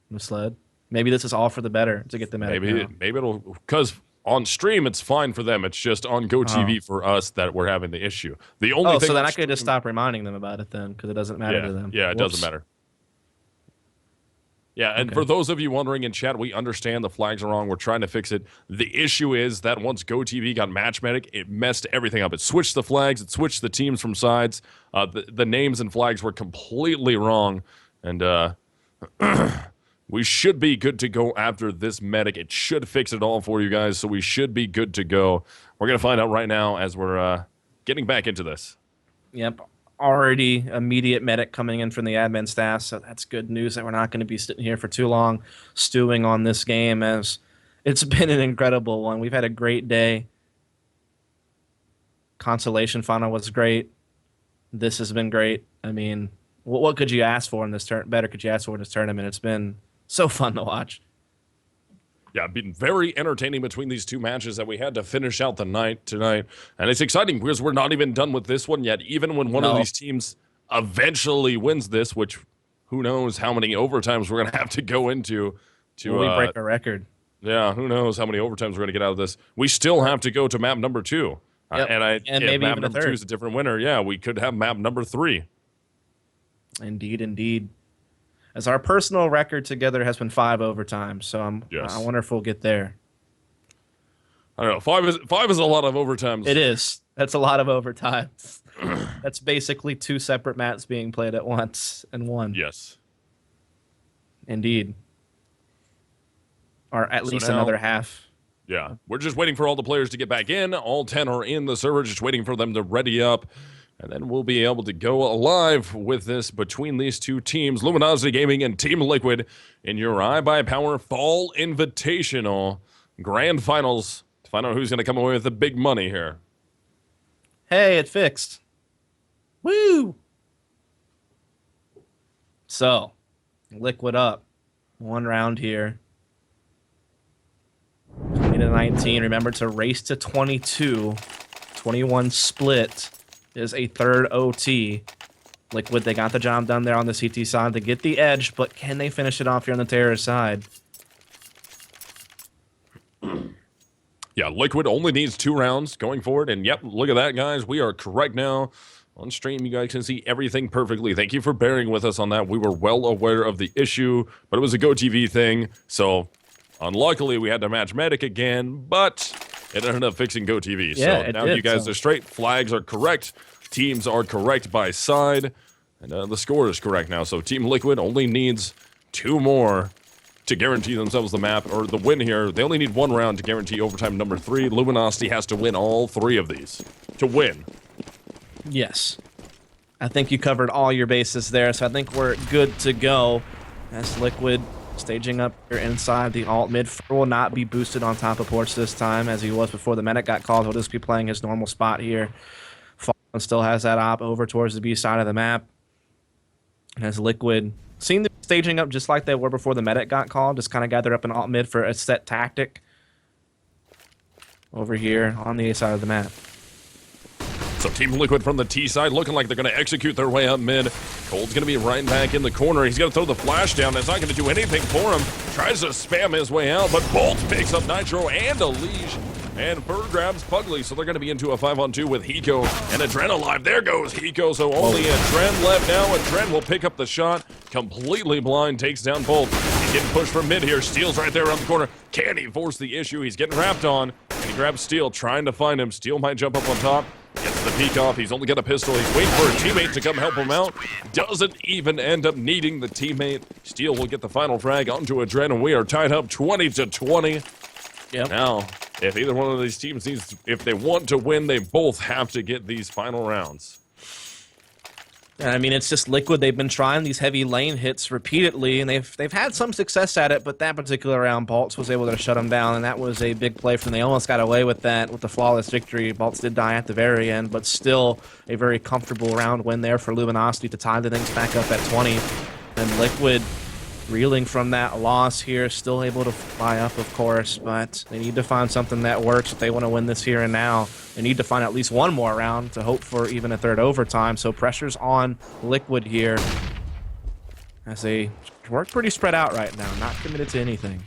Misled. Maybe this is all for the better to get the medic. Maybe it'll, because on stream it's fine for them. It's just on GoTV for us that we're having the issue. The only thing so then I could just stop reminding them about it then, because it doesn't matter to them. Yeah, it doesn't matter. Yeah, and for those of you wondering in chat, we understand the flags are wrong. We're trying to fix it. The issue is that once GoTV got Match Medic, it messed everything up. It switched the flags. It switched the teams from sides. The names and flags were completely wrong. And we should be good to go after this medic. It should fix it all for you guys, so we should be good to go. We're going to find out right now as we're getting back into this. Yep. Already immediate medic coming in from the admin staff, so that's good news that we're not going to be sitting here for too long stewing on this game, as it's been an incredible one. We've had a great day. Consolation final was great. This has been great. I mean, what could you ask for in this better could you ask for in this tournament? It's been so fun to watch. Yeah, been very entertaining between these two matches that we had to finish out the night tonight. And it's exciting because we're not even done with this one yet. Even when one of these teams eventually wins this, which who knows how many overtimes we're going to have to go into. Will we break a record? Yeah, who knows how many overtimes we're going to get out of this. We still have to go to map number 2. Yep. And maybe map number 2 is a different winner, yeah, we could have map number 3. Indeed, indeed. As our personal record together has been 5 overtimes, so I wonder if we'll get there. I don't know. 5 is a lot of overtimes. It is. That's a lot of overtimes. That's basically 2 separate maps being played at once and won. Yes. Indeed. Or at least another half. Yeah. We're just waiting for all the players to get back in. All 10 are in the server, just waiting for them to ready up. And then we'll be able to go live with this between these two teams, Luminosity Gaming and Team Liquid, in your iBUYPOWER Fall Invitational Grand Finals to find out who's going to come away with the big money here. Hey, it fixed. Woo! So, Liquid up. 1 round here. 20 to 19. Remember to race to 22. 21 split is a 3rd OT. Liquid, they got the job done there on the CT side to get the edge, but can they finish it off here on the Terror side? Yeah, Liquid only needs 2 rounds going forward, and yep, look at that, guys. We are correct now. On stream, you guys can see everything perfectly. Thank you for bearing with us on that. We were well aware of the issue, but it was a GoTV thing, so unluckily we had to match medic again, but it ended up fixing GoTV. Yeah, so now you guys are straight. Flags are correct. Teams are correct by side. And the score is correct now. So Team Liquid only needs 2 more to guarantee themselves the map, or the win here. They only need 1 round to guarantee overtime number 3. Luminosity has to win all 3 of these to win. Yes. I think you covered all your bases there, so I think we're good to go. As Liquid staging up here inside the alt mid. Will not be boosted on top of porch this time as he was before the medic got called. He'll just be playing his normal spot here. Fallen still has that op over towards the B side of the map. And as Liquid seem to be staging up just like they were before the medic got called, just kind of gather up an alt mid for a set tactic over here on the A side of the map. So Team Liquid from the T side looking like they're going to execute their way up mid. Cold's going to be right back in the corner. He's going to throw the flash down. That's not going to do anything for him. Tries to spam his way out, but Bolt picks up Nitro and Elige. And Bird grabs Pugly, so they're going to be into a 5-on-2 with Hiko and Adren alive. There goes Hiko, so only Adren left now. Adren will pick up the shot. Completely blind, takes down Bolt. He's getting pushed from mid here. Steel's right there around the corner. Can he force the issue? He's getting wrapped on. And he grabs Steel, trying to find him. Steel might jump up on top. Gets the peek off. He's only got a pistol. He's waiting for a teammate to come help him out. Doesn't even end up needing the teammate. Steel will get the final frag onto Adren, and we are tied up 20 to 20. Yep. Now, if either one of these teams needs, if they want to win, they both have to get these final rounds. And I mean, it's just Liquid. They've been trying these heavy lane hits repeatedly, and they've had some success at it. But that particular round, Bolts was able to shut them down, and that was a big play for them. They almost got away with that with the flawless victory. Bolts did die at the very end, but still a very comfortable round win there for Luminosity to tie the things back up at 20. And Liquid, reeling from that loss here, still able to fly up, of course, but they need to find something that works if they want to win this here and now. They need to find at least one more round to hope for even a third overtime, so pressure's on Liquid here as they work pretty spread out right now, not committed to anything.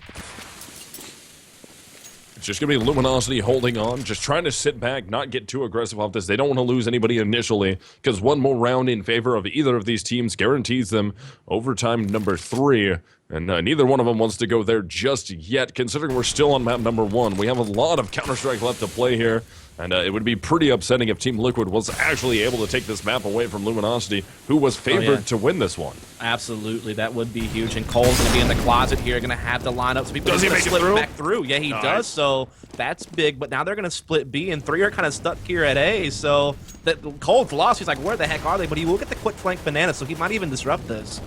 It's just going to be Luminosity holding on, just trying to sit back, not get too aggressive off this. They don't want to lose anybody initially, because one more round in favor of either of these teams guarantees them overtime number 3. And neither one of them wants to go there just yet, considering we're still on map number 1. We have a lot of Counter-Strike left to play here, and it would be pretty upsetting if Team Liquid was actually able to take this map away from Luminosity, who was favored to win this one. Absolutely, that would be huge. And Cole's going to be in the closet here, going to have the lineup. So does he make it through? Back through? Yeah, he does. So that's big. But now they're going to split B, and 3 are kind of stuck here at A. So that Cole's lost. He's like, where the heck are they? But he will get the quick flank banana, so he might even disrupt this.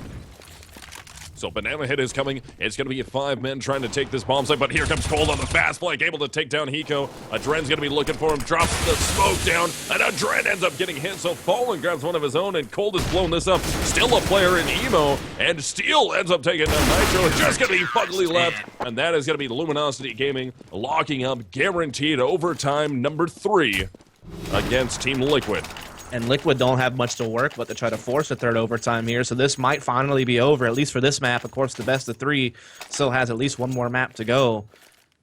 So banana hit is coming. It's going to be 5 men trying to take this bomb site, but here comes Cold on the fast flank, able to take down Hiko. Adren's going to be looking for him, drops the smoke down, and Adren ends up getting hit, so Fallen grabs one of his own, and Cold has blown this up. Still a player in Emo, and Steel ends up taking down Nitro. It's just going to be Fugly left, and that is going to be Luminosity Gaming locking up guaranteed overtime number 3 against Team Liquid. And Liquid don't have much to work but to try to force a third overtime here, so this might finally be over, at least for this map. Of course, the best of 3 still has at least one more map to go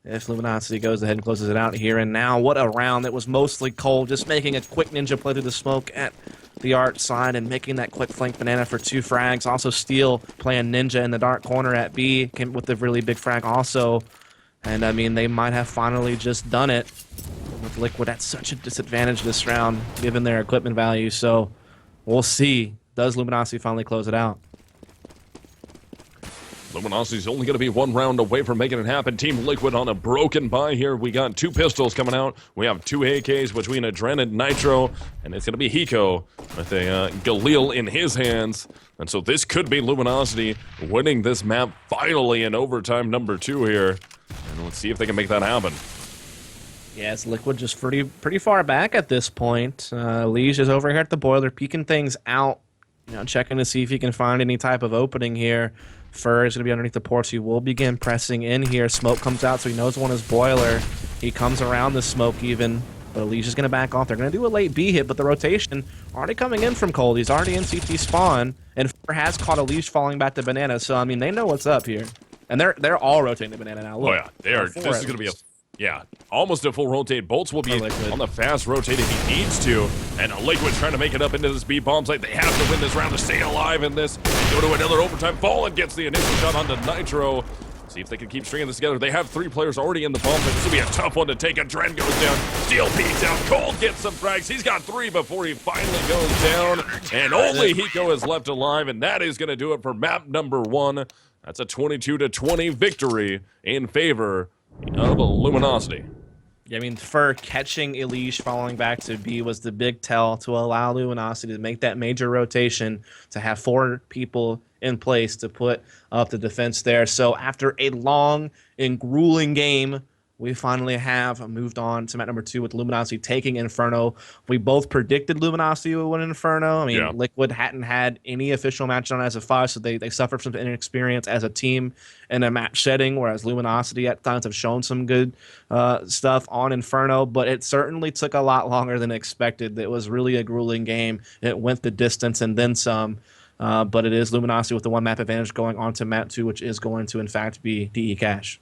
if Luminosity goes ahead and closes it out here. And now, what a round that was mostly Cold, just making a quick ninja play through the smoke at the Arch side and making that quick flank banana for 2 frags. Also, Steel playing ninja in the dark corner at B, came with a really big frag also. And, I mean, they might have finally just done it. With Liquid at such a disadvantage this round, given their equipment value. So we'll see. Does Luminosity finally close it out? Luminosity's only going to be 1 round away from making it happen. Team Liquid on a broken bye here. We got 2 pistols coming out. We have 2 AKs between Adren and Nitro. And it's going to be Hiko with a Galil in his hands. And so this could be Luminosity winning this map finally in overtime number 2 here. And let's see if they can make that happen. Yes, Liquid just pretty far back at this point. Liege is over here at the boiler, peeking things out, checking to see if he can find any type of opening here. Fur is going to be underneath the porch. He will begin pressing in here. Smoke comes out, so he knows one is boiler. He comes around the smoke even, but Liege is going to back off. They're going to do a late B hit, but the rotation already coming in from Cold. He's already in CT spawn, and Fur has caught a Liege falling back to banana, so, I mean, they know what's up here. And they're all rotating the banana now. Look, oh, yeah, they are. This is going to be almost a full rotate. Bolts will be on the fast rotate if he needs to. And Liquid's trying to make it up into this B bomb site. They have to win this round to stay alive in this. They go to another overtime. Fallen gets the initial shot onto Nitro. See if they can keep stringing this together. They have 3 players already in the bomb site. This will be a tough one to take. Adren goes down. Steel peeks out. Cold gets some frags. He's got 3 before he finally goes down. And only Hiko is left alive. And that is going to do it for map number 1. That's a 22-20 victory in favor of Luminosity. Yeah, I mean, Fur catching Elish falling back to B was the big tell to allow Luminosity to make that major rotation, to have 4 people in place to put up the defense there. So after a long and grueling game, we finally have moved on to map number 2 with Luminosity taking Inferno. We both predicted Luminosity would win Inferno. I mean, Liquid hadn't had any official match on as a 5, so they suffered some inexperience as a team in a match setting, whereas Luminosity at times have shown some good stuff on Inferno, but it certainly took a lot longer than expected. It was really a grueling game. It went the distance and then some, but it is Luminosity with the 1 map advantage going on to map 2, which is going to, in fact, be DE Cash.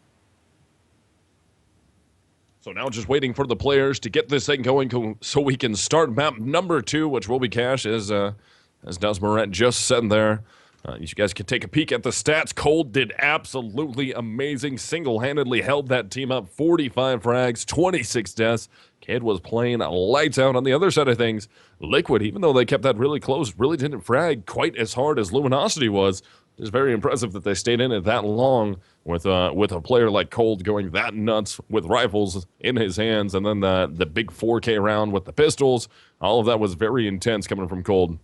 So now just waiting for the players to get this thing going so we can start map number 2, which will be Cash, as Desmoret just said there. You guys can take a peek at the stats. Cold did absolutely amazing. Single-handedly held that team up. 45 frags, 26 deaths. Kid was playing lights out. On the other side of things, Liquid, even though they kept that really close, really didn't frag quite as hard as Luminosity was. It's very impressive that they stayed in it that long with a player like Cold going that nuts with rifles in his hands, and then the big 4K round with the pistols. All of that was very intense coming from Cold.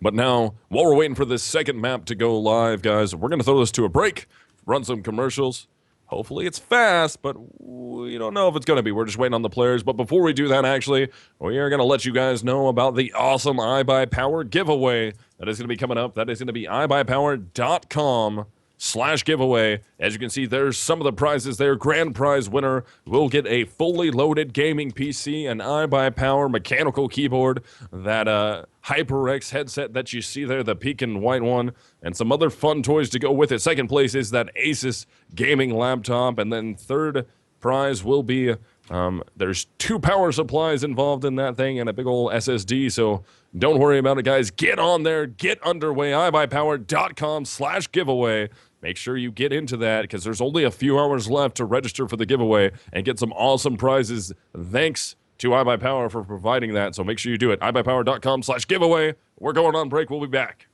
But now, while we're waiting for this second map to go live, guys, we're going to throw this to a break, run some commercials. Hopefully it's fast, but we don't know if it's going to be. We're just waiting on the players. But before we do that, actually, we are going to let you guys know about the awesome iBUYPOWER giveaway that is going to be coming up. That is going to be iBUYPOWER.com/giveaway. As you can see, there's some of the prizes there. Grand prize winner will get a fully loaded gaming PC, an iBUYPOWER mechanical keyboard, that HyperX headset that you see there, the pink and white one, and some other fun toys to go with it. Second place is that Asus gaming laptop, and then third prize will be there's 2 power supplies involved in that thing and a big old SSD, so don't worry about it, guys. Get on there, get underway, iBUYPOWER.com/giveaway. Make sure you get into that because there's only a few hours left to register for the giveaway and get some awesome prizes. Thanks to iBUYPOWER for providing that, so make sure you do it. iBUYPOWER.com/giveaway. We're going on break. We'll be back.